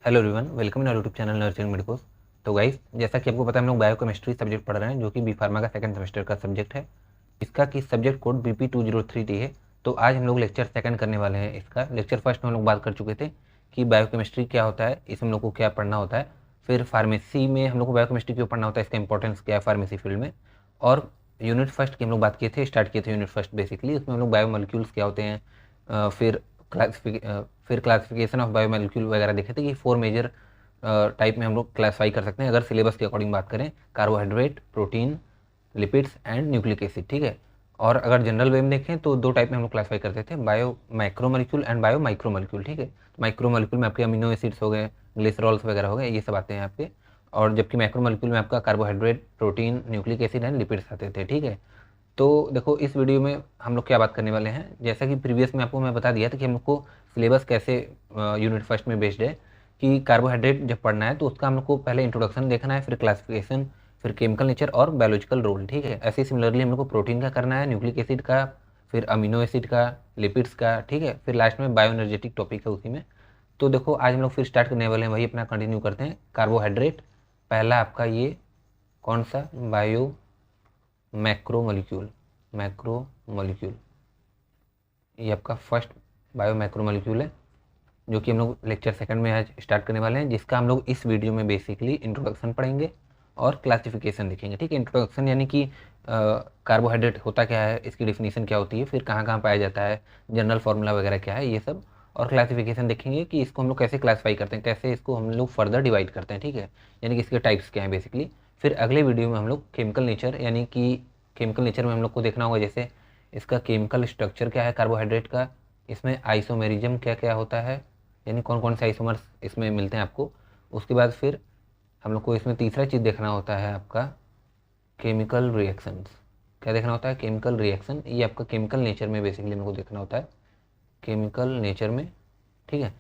Hello everyone, welcome in our YouTube channel nursing medicos. तो guys, जैसा कि आपको पता है हम लोग बायोकेमिस्ट्री सब्जेक्ट पढ़ रहे हैं, जो कि बी फार्मा का सेकंड सेमेस्टर का सब्जेक्ट है। इसका की सब्जेक्ट कोड BP 203T है। तो आज हम लोग लेक्चर सेकंड करने वाले हैं। इसका लेक्चर फर्स्ट में हम लोग बात कर चुके थे कि बायोकेमिस्ट्री क्या होता है, इसमें हम लोग को क्या पढ़ना होता है। फिर फार्मेसी में हम लोग को बायोकेमिस्ट्री क्यों पढ़ना होता है, इसका इंपॉर्टेंस क्या है फार्मेसी फील्ड में। और यूनिट फर्स्ट की हम लोग बात किए थे, स्टार्ट किए थे यूनिट फर्स्ट बेसिकली। उसमें हम लोग बायोमोलिक्यूल्स क्या होते हैं, फिर क्लासिफिकेशन ऑफ बायोमोलिक्यूल वगैरह देखे थे कि 4 मेजर टाइप में हम लोग क्लासीफाई कर सकते हैं अगर सिलेबस के अकॉर्डिंग बात करें। Carbohydrate, protein, lipids and nucleic acid, ठीक है। और अगर जनरल वे में देखें तो दो टाइप में हम लोग क्लासीफाई करते थे, bio macromolecule and bio micromolecule, ठीक है। माइक्रोमोलिक्यूल में आपके अमीनो एसिड्स हो गए, ग्लिसरॉल्स वगैरह हो गए, ये सब आते हैं आपके। और जबकि मैक्रोमोलिक्यूल में आपका carbohydrate, protein, nucleic acid and lipids आते थे, ठीक है। तो देखो इस वीडियो में हम लोग क्या बात करने वाले हैं, जैसा कि प्रीवियस में आपको मैं बता दिया था कि हम लोग को सिलेबस कैसे यूनिट फर्स्ट में बेस्ड है कि कार्बोहाइड्रेट जब पढ़ना है तो उसका हम लोग को पहले इंट्रोडक्शन देखना है, फिर क्लासिफिकेशन, फिर केमिकल नेचर और बायोलॉजिकल रोल, ठीक है। ऐसे सिमिलरली हम लोग को प्रोटीन का करना है, न्यूक्लिक एसिड का, फिर अमीनो एसिड का, लिपिड्स का, ठीक है। फिर लास्ट में बायो एनर्जेटिक टॉपिक है उसी में। तो देखो आज हम लोग फिर स्टार्ट करने वाले हैं, वही अपना कंटिन्यू करते हैं। कार्बोहाइड्रेट पहला आपका ये कौन सा, बायो मैक्रोमोलिक्यूल, मैक्रोमोलिक्यूल, ये आपका फर्स्ट बायो मैक्रोमोलिक्यूल है, जो कि हम लोग लेक्चर सेकंड में आज स्टार्ट करने वाले हैं, जिसका हम लोग इस वीडियो में बेसिकली इंट्रोडक्शन पढ़ेंगे और क्लासिफिकेशन देखेंगे, ठीक है। इंट्रोडक्शन यानी कि कार्बोहाइड्रेट होता क्या है, इसकी डिफिनीशन क्या होती है, फिर कहाँ कहाँ पाया जाता है, जनरल फार्मूला वगैरह क्या है, ये सब। और क्लासिफिकेशन देखेंगे कि इसको हम लोग कैसे क्लासीफाई करते हैं, कैसे इसको हम लोग फर्दर डिवाइड करते हैं, ठीक है। यानी कि इसके टाइप्स क्या हैं बेसिकली। फिर अगले वीडियो में हम लोग केमिकल नेचर, यानी कि केमिकल नेचर में हम लोग को देखना होगा जैसे इसका केमिकल स्ट्रक्चर क्या है कार्बोहाइड्रेट का, इसमें आइसोमेरिज्म क्या क्या होता है, यानी कौन कौन से आइसोमर्स इसमें मिलते हैं आपको। उसके बाद फिर हम लोग को इसमें तीसरा चीज़ देखना होता है आपका केमिकल रिएक्शंस। क्या देखना होता है, केमिकल रिएक्शन। ये आपका केमिकल नेचर में बेसिकली हम लोग को देखना होता है, केमिकल नेचर में, ठीक है।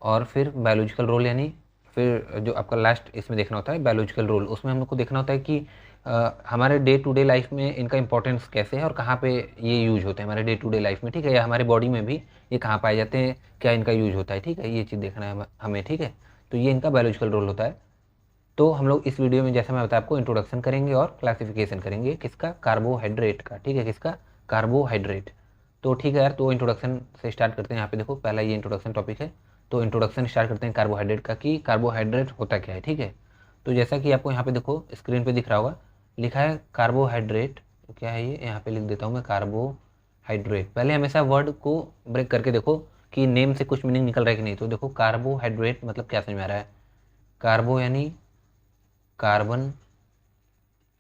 और फिर बायोलॉजिकल रोल, यानी फिर जो आपका लास्ट इसमें देखना होता है बायोलॉजिकल रोल, उसमें हम लोग को देखना होता है कि हमारे डे टू डे लाइफ में इनका इंपॉर्टेंस कैसे है और कहाँ पे ये यूज होते हैं हमारे डे टू डे लाइफ में, ठीक है। या हमारे बॉडी में भी ये कहाँ पाए जाते हैं, क्या इनका यूज होता है, ठीक है। ये चीज़ देखना है हमें, ठीक है। तो ये इनका बायोलॉजिकल रोल होता है। तो हम लोग इस वीडियो में जैसे मैं बताया आपको इंट्रोडक्शन करेंगे और क्लासिफिकेशन करेंगे किसका, कार्बोहाइड्रेट का, ठीक है। किसका, कार्बोहाइड्रेट। तो ठीक है यार, तो इंट्रोडक्शन से स्टार्ट करते हैं। यहाँ पे देखो पहला ये इंट्रोडक्शन टॉपिक है, तो इंट्रोडक्शन स्टार्ट करते हैं कार्बोहाइड्रेट का कि कार्बोहाइड्रेट होता क्या है, ठीक है। तो जैसा कि आपको यहाँ पे देखो स्क्रीन पे दिख रहा होगा, लिखा है कार्बोहाइड्रेट। क्या है ये, यहाँ पे लिख देता हूँ मैं, कार्बोहाइड्रेट। पहले हमेशा वर्ड को ब्रेक करके देखो कि नेम से कुछ मीनिंग निकल रहा है कि नहीं। तो देखो कार्बोहाइड्रेट मतलब क्या समझ में आ रहा है, कार्बो यानी कार्बन,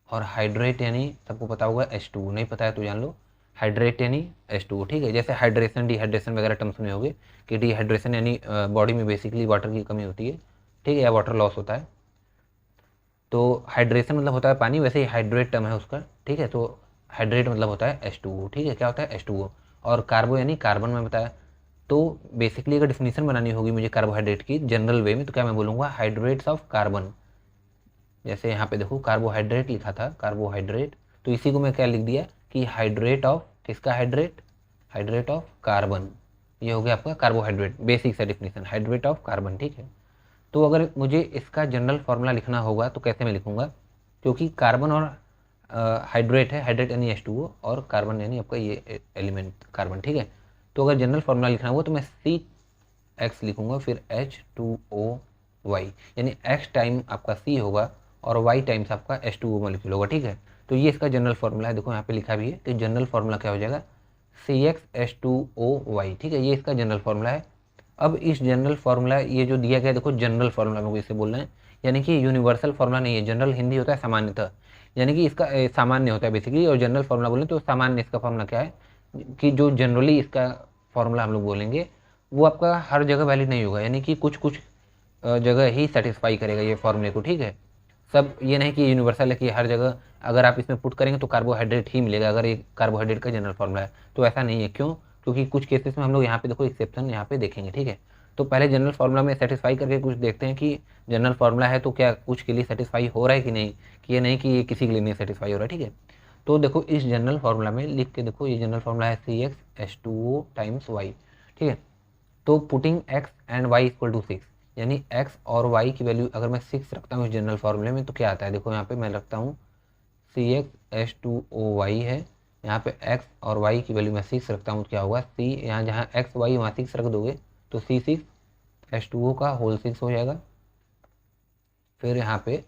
और हाइड्रेट यानी सबको पता होगा H2O, नहीं पता है तो जान लो, हाइड्रेट यानी H2O, ठीक है। जैसे हाइड्रेशन, डिहाइड्रेशन वगैरह टर्म सुने होंगे कि डिहाइड्रेशन यानी बॉडी में बेसिकली वाटर की कमी होती है, ठीक है, या वाटर लॉस होता है। तो हाइड्रेशन मतलब होता है पानी, वैसे ही हाइड्रेट टर्म है उसका, ठीक है। तो हाइड्रेट मतलब होता है H2O, ठीक है। क्या होता है, H2O। और कार्बो यानी कार्बन में बताया। तो बेसिकली अगर डिफिनीशन बनानी होगी मुझे कार्बोहाइड्रेट की जनरल वे में, तो क्या मैं बोलूँगा, हाइड्रेट्स ऑफ कार्बन। जैसे यहाँ पे देखो कार्बोहाइड्रेट लिखा था, कार्बोहाइड्रेट, तो इसी को मैं क्या लिख दिया कि हाइड्रेट ऑफ, किसका हाइड्रेट, हाइड्रेट ऑफ कार्बन। ये हो गया आपका कार्बोहाइड्रेट, बेसिक सा डिफिनीशन, हाइड्रेट ऑफ कार्बन, ठीक है। तो अगर मुझे इसका जनरल फार्मूला लिखना होगा तो कैसे मैं लिखूंगा, क्योंकि कार्बन और हाइड्रेट है, हाइड्रेट यानी H2O और कार्बन यानी आपका ये एलिमेंट कार्बन, ठीक है। तो अगर जनरल फार्मूला लिखना होगा तो मैं CX लिखूंगा, फिर H2OY, यानी X टाइम आपका C होगा और Y टाइम्स आपका H2O मॉलिक्यूल होगा, ठीक है। तो ये इसका जनरल फार्मूला है, देखो यहाँ पे लिखा भी है कि जनरल फार्मूला क्या हो जाएगा, CXH2OY, ठीक है। ये इसका जनरल फार्मूला है। अब इस जनरल फार्मूला ये जो दिया गया, देखो जनरल फार्मूला लोग इसे बोल रहे हैं, यानी कि यूनिवर्सल फार्मूला नहीं है। जनरल हिंदी होता है सामान्यतः, यानी कि इसका सामान्य होता है बेसिकली। और जनरल फार्मूला बोलें तो सामान्य इसका फार्मूला क्या है कि जो जनरली इसका फार्मूला हम लोग बोलेंगे वो आपका हर जगह वैलिड नहीं होगा, यानी कि कुछ कुछ जगह ही सेटिस्फाई करेगा ये फॉर्मूले को, ठीक है। सब ये नहीं कि यूनिवर्सल है कि हर जगह अगर आप इसमें पुट करेंगे तो कार्बोहाइड्रेट ही मिलेगा, अगर ये कार्बोहाइड्रेट का जनरल फार्मूला है तो ऐसा नहीं है। क्यों, क्योंकि कुछ केसेस में हम लोग यहाँ पे देखो एक्सेप्शन यहाँ पे देखेंगे, ठीक है। तो पहले जनरल फार्मूला में सेटिस्फाई करके कुछ देखते हैं कि जनरल फार्मूला है तो क्या कुछ के लिए सेटिस्फाई हो रहा है कि नहीं, कि ये नहीं कि ये किसी के लिए नहीं सेटिस्फाई हो रहा है, ठीक है। तो देखो इस जनरल फार्मूला में लिख के देखो, ये जनरल फार्मूला है CXH2O टाइम्स Y, ठीक है। तो putting X and Y equal to 6, यानी x और y की वैल्यू अगर मैं 6 रखता हूँ इस जनरल फार्मूले में तो क्या आता है, देखो यहाँ पे मैं रखता हूँ CxH2OY है, यहाँ पे x और y की वैल्यू मैं 6 रखता हूँ तो क्या होगा C, यहाँ जहाँ x y वहाँ 6 रख दोगे तो C6H2O का होल 6 हो जाएगा। फिर यहाँ पे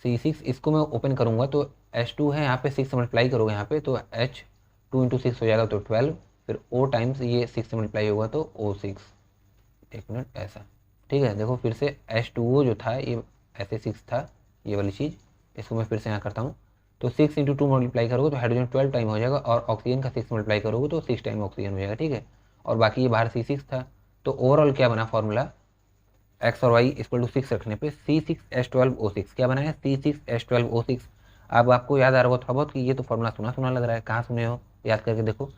C6 इसको मैं ओपन करूँगा तो H2 है, यहाँ पे 6 से मल्टीप्लाई करोगे यहाँ पे तो H2 इंटू 6 हो जाएगा तो 12, फिर O टाइम्स ये 6 से मल्टीप्लाई होगा तो O6। एक मिनट ऐसा, ठीक है। देखो फिर से H2O जो था ये ऐसे 6 था, ये वाली चीज़, इसको मैं फिर से यहाँ करता हूँ तो 6 इंटू 2 मल्टीप्लाई करोगे तो हाइड्रोजन 12 टाइम हो जाएगा और ऑक्सीजन का 6 मल्टीप्लाई करोगे तो 6 टाइम ऑक्सीजन हो जाएगा, ठीक है। और बाकी ये बाहर C6 था, तो ओवरऑल क्या बना फॉर्मूला, एक्स और वाई इक्वल टू 6 रखने पे C6H12O6 क्या बना है, C6H12O6। अब आपको याद आ रहा होगा थोड़ा बहुत कि ये तो फॉर्मूला सुना सुना लग रहा है, कहाँ सुने हो, याद करके देखो।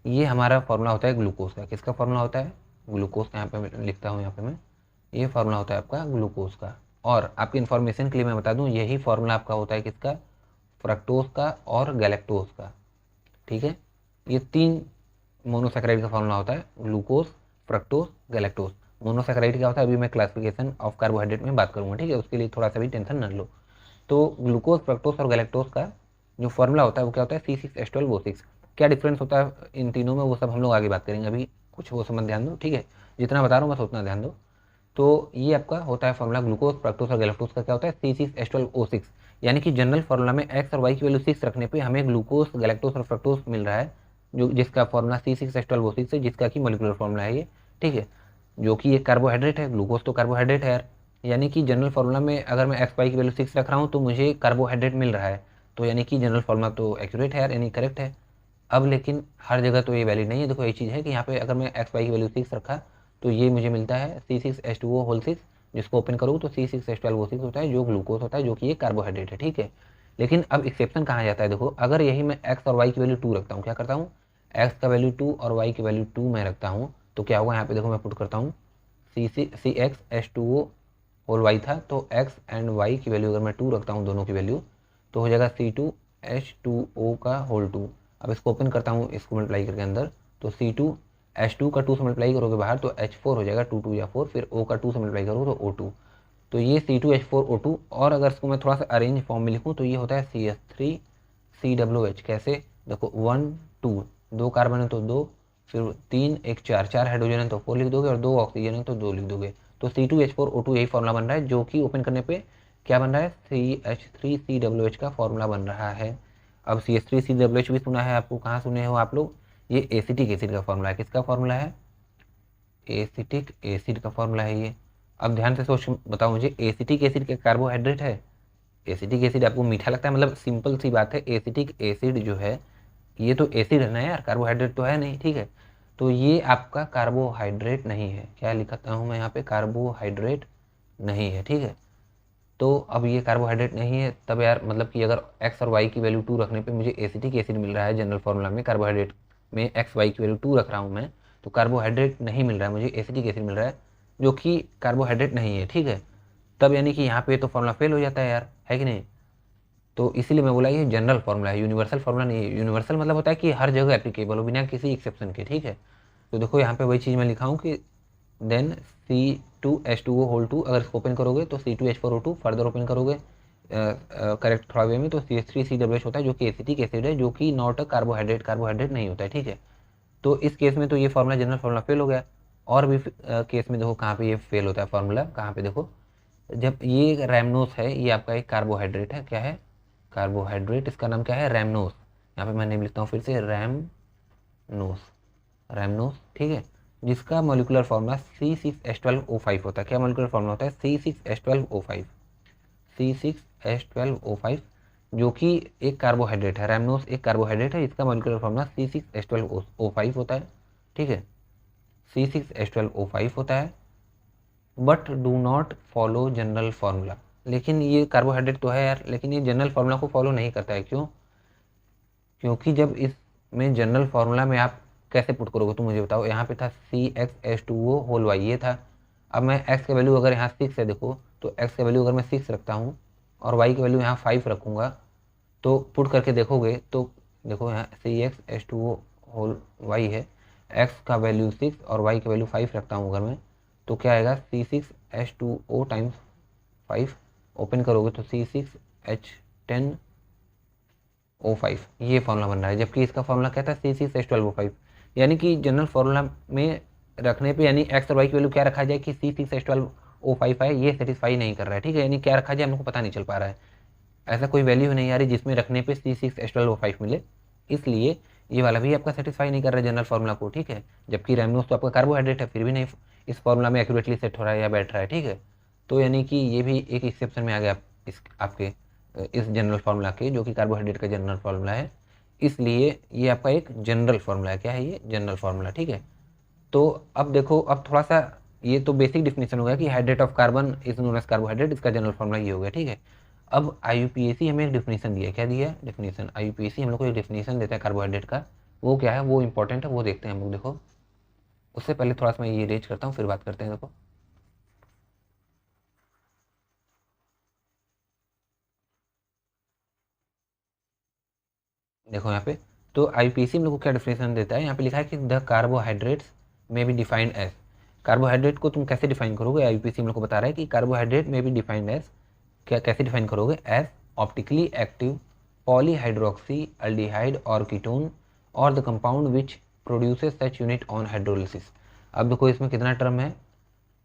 ये हमारा फॉर्मूला होता है ग्लूकोज का, किसका फॉर्मूला होता है, ग्लूकोज का। यहाँ पे मैं लिखता हूँ, यहाँ पे मैं, ये फार्मूला होता है आपका ग्लूकोज का। और आपकी इन्फॉर्मेशन के लिए मैं बता दूँ, यही फार्मूला आपका होता है किसका, फ्रक्टोज का और गैलेक्टोज का, ठीक है। ये 3 मोनोसैकेराइड का फॉर्मूला होता है, ग्लूकोज, फ्रक्टोज, गैलेक्टोज। मोनोसैकेराइड क्या होता है अभी मैं क्लासिफिकेशन ऑफ कार्बोहाइड्रेट में बात करूँगा, ठीक है, उसके लिए थोड़ा सा भी टेंशन न लो। तो ग्लूकोज, फ्रक्टोज और गैलेक्टोज का जो फॉर्मूला होता है वो क्या होता है, C6H12O6। क्या डिफरेंस होता है इन तीनों में वो सब हम लोग आगे बात करेंगे, अभी कुछ वो समझ ध्यान दो, ठीक है। जितना बता रहा हूँ बस उतना ध्यान दो। तो ये आपका होता है फॉर्मूला ग्लूकोज, फ्रक्टोज और गैलेक्टोज का क्या होता है, C6H12O6। यानी कि जनरल फार्मूला में एक्स और वाई की वैल्यू 6 रखने पे हमें ग्लूकोज, गैलेक्टोज और फ्रक्टोज मिल रहा है, जो जिसका फॉर्मूला C6H12O6 है, जिसका कि मॉलिक्यूलर फॉर्मूला है ये, ठीक है। जो कि ये कार्बोहाइड्रेट है, ग्लूकोज तो कार्बोहाइड्रेट है यार। यानी कि जनरल फार्मूला में अगर मैं एक्स वाई की वैल्यू 6 रख रहा हूँ तो मुझे कार्बोहाइड्रेट मिल रहा है, तो यानी कि जनरल फार्मूला तो एक्यूरेट है यार, यानी करेक्ट है। अब लेकिन हर जगह तो ये वैलिड नहीं है। देखो ये चीज़ है कि यहाँ पे अगर मैं एक्स वाई की वैल्यू 6 रखा तो ये मुझे मिलता है C6H2O होल 6, जिसको ओपन करूँ तो C6H12O6 होता है, जो ग्लूकोज होता है, जो कि ये कार्बोहाइड्रेट है, ठीक है। लेकिन अब एक्सेप्शन कहाँ जाता है, देखो अगर यही मैं एक्स और वाई की वैल्यू 2 रखता हूँ, क्या करता हूँ, एक्स का वैल्यू 2 और वाई की वैल्यू 2 मैं रखता हूँ, तो क्या होगा, यहाँ पे देखो मैं पुट करता हूँ CXH2O होल वाई था, तो एक्स एंड वाई की वैल्यू अगर मैं 2 रखता हूँ दोनों की वैल्यू तो हो जाएगा C2H2O का होल 2। अब इसको ओपन करता हूँ, इसको मल्टीप्लाई करके अंदर, तो C2H2 का 2 से मल्टीप्लाई करोगे बाहर तो H4 हो जाएगा, 2 2 या 4, फिर O का 2 से मल्टीप्लाई करो तो O2, तो ये C2H4O2। और अगर इसको मैं थोड़ा सा अरेंज फॉर्म में लिखूँ तो ये होता है CH3COOH। कैसे, देखो 1 2, 2 कार्बन है तो 2, फिर 3 1 4, 4 हाइड्रोजन है तो 4 लिख दोगे और 2 ऑक्सीजन है तो 2 लिख दोगे। तो C2H4O2 यही फॉर्मूला बन रहा है, जो कि ओपन करने पे क्या बन रहा है, CH3COOH का फॉर्मूला बन रहा है। अब CH3COOH भी सुना है आपको, कहाँ सुने हो आप लोग, ये एसिटिक एसिड का फॉर्मूला है, किसका फॉर्मूला है, एसिटिक एसिड का फॉर्मूला है ये। अब ध्यान से सोच बताओ मुझे, एसिटिक एसिड का कार्बोहाइड्रेट है, एसिटिक एसिड आपको मीठा लगता है, मतलब सिंपल सी बात है, एसिटिक एसिड जो है ये तो एसिड है ना यार, कार्बोहाइड्रेट तो है नहीं, ठीक है। तो ये आपका कार्बोहाइड्रेट नहीं है, क्या लिखता हूँ मैं यहाँ पे, कार्बोहाइड्रेट नहीं है, ठीक है। तो अब ये कार्बोहाइड्रेट नहीं है, तब यार मतलब कि अगर एक्स और वाई की वैल्यू 2 रखने पे मुझे एसिटिक एसिड मिल रहा है जनरल फार्मूला में, कार्बोहाइड्रेट में एक्स वाई की वैल्यू 2 रख रहा हूँ मैं, तो कार्बोहाइड्रेट नहीं मिल रहा है मुझे, एसिटिक एसिड मिल रहा है, जो कि कार्बोहाइड्रेट नहीं है, ठीक है। तब यानी कि यहाँ पे तो फॉर्मूला फेल हो जाता है यार, है कि नहीं। तो इसीलिए मैं बोला ये जनरल फार्मूला है, यूनिवर्सल फार्मूला नहीं है। यूनिवर्सल मतलब होता है कि हर जगह एप्लीकेबल हो बिना किसी एक्सेप्शन के, ठीक है। तो देखो यहाँ पे वही चीज़ मैं लिखा हूँ कि देन C2H2O होल 2, अगर इसको ओपन करोगे तो C2H4O2, फर्दर ओपन करोगे करेक्ट थोड़ा वे में तो CH3COOH होता है, जो कि एसिटिक एसिड है, जो कि नॉट अ कार्बोहाइड्रेट, कार्बोहाइड्रेट नहीं होता है, ठीक है। तो इस केस में तो ये फार्मूला जनरल फार्मूला फेल हो गया। और भी केस में देखो कहाँ पे ये फेल होता है फार्मूला, कहाँ पे देखो, जब ये रैमनोस है, ये आपका एक कार्बोहाइड्रेट है, क्या है, कार्बोहाइड्रेट, इसका नाम क्या है, रैमनोस। यहाँ पे मैं नेम लिखता हूँ फिर से, रैमनोस, रैमनोस, ठीक है, जिसका मॉलिक्यूलर फार्मूला C6H12O5 होता है। क्या मॉलिक्यूलर फार्मूला होता है, C6H12O5, C6H12O5, जो कि एक कार्बोहाइड्रेट है, रैमनोस एक कार्बोहाइड्रेट है, इसका मॉलिक्यूलर फार्मूला C6H12O5 होता है, ठीक है, C6H12O5 होता है। But do not follow general formula, लेकिन ये कार्बोहाइड्रेट तो है यार, लेकिन ये जनरल फार्मूला को फॉलो नहीं करता है, क्यों, क्योंकि जब इसमें जनरल फार्मूला में आप कैसे पुट करोगे तुम मुझे बताओ, यहाँ पे था CXH2O होल वाई, ये था। अब मैं x का वैल्यू अगर यहाँ 6 है, देखो तो x का वैल्यू अगर मैं 6 रखता हूँ और y की वैल्यू यहाँ 5 रखूँगा, तो पुट करके देखोगे तो देखो यहाँ CXH2O होल वाई है, x का वैल्यू 6 और y का वैल्यू 5 रखता हूँ अगर मैं, तो क्या आएगा C6H2O टाइम्स 5, ओपन करोगे तो C6H10O5, ये फॉर्मूला बन रहा है। जबकि इसका फॉर्मूला क्या था, C6H12O5। यानी कि जनरल फॉर्मूला में रखने पे यानी एक्स और वाई की वैल्यू क्या रखा जाए कि C6H12O5 है, ये सेटिस्फाई नहीं कर रहा है, ठीक है। यानी क्या रखा जाए हमको पता नहीं चल पा रहा है, ऐसा कोई वैल्यू नहीं आ रही जिसमें रखने पे C6H12O5 मिले, इसलिए ये वाला भी आपका सेटिस्फाई नहीं कर रहा है जनरल फार्मूला को, ठीक है। जबकि रैमनोस तो आपका कार्बोहाइड्रेट है, फिर भी नहीं इस फार्मूला में एक्यूरेटली सेट हो रहा है या बैठ रहा है, ठीक है। तो यानी कि ये भी एक एक्सेप्शन में आ गया इस आपके इस जनरल फार्मूला के, जो कि कार्बोहाइड्रेट का जनरल फार्मूला है, इसलिए ये आपका एक जनरल फार्मूला है। क्या है ये, जनरल फार्मूला, ठीक है। तो अब देखो, अब थोड़ा सा ये तो बेसिक डिफिनेशन हो गया कि hydrate of carbon is known as carbohydrate, इसका जनरल फार्मूला ये हो गया, ठीक है। अब IUPAC हमें एक डिफिनेशन दिया, क्या दिया है डिफिनेशन, IUPAC हम लोग को एक डिफिनेशन देता है कार्बोहाइड्रेट का, वो क्या है, वो इंपॉर्टेंट है, वो देखते हैं हम लोग। देखो उससे पहले थोड़ा सा मैं ये रेज करता हूँ, फिर बात करते हैं। देखो देखो यहाँ पे तो IUPAC हम लोग को क्या डिफिनेशन देता है, यहाँ पे लिखा है कि द कार्बोहाइड्रेट्स में बी डिफाइंड एज, कार्बोहाइड्रेट को तुम कैसे डिफाइन करोगे, IUPAC हम लोग को बता रहा है कि carbohydrate may be defined as, क्या कैसे डिफाइन करोगे, as optically active polyhydroxy aldehyde और कीटोन और the compound which produces such unit on hydrolysis. अब देखो इसमें कितना टर्म है,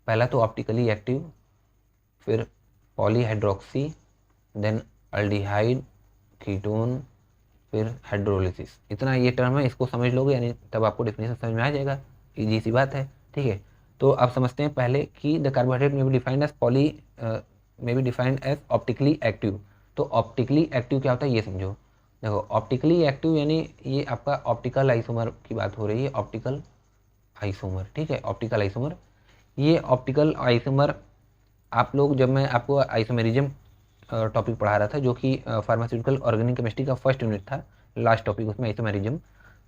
पहला तो ऑप्टिकली एक्टिव, फिर पॉलीहाइड्रोक्सी, देन एल्डिहाइड, कीटोन, फिर हाइड्रोलिसिस, इतना ये टर्म है, इसको समझ लोगे यानी तब आपको डेफिनेशन समझ में आ जाएगा, इजी सी बात है, ठीक है। तो आप समझते हैं पहले कि the carbohydrate may be defined as may be defined as optically active. तो ऑप्टिकली एक्टिव क्या होता है ये समझो। देखो ऑप्टिकली एक्टिव यानी ये आपका ऑप्टिकल आइसोमर की बात हो रही है, ऑप्टिकल आइसोमर, ठीक है, ऑप्टिकल आइसोमर। ये ऑप्टिकल आइसोमर आप लोग, जब मैं आपको आइसोमेरिज्म टॉपिक पढ़ा रहा था, जो कि फार्मास्यूटिकल ऑर्गेनिक केमिस्ट्री का फर्स्ट यूनिट था, लास्ट टॉपिक उसमें आइसोमेरिज्म,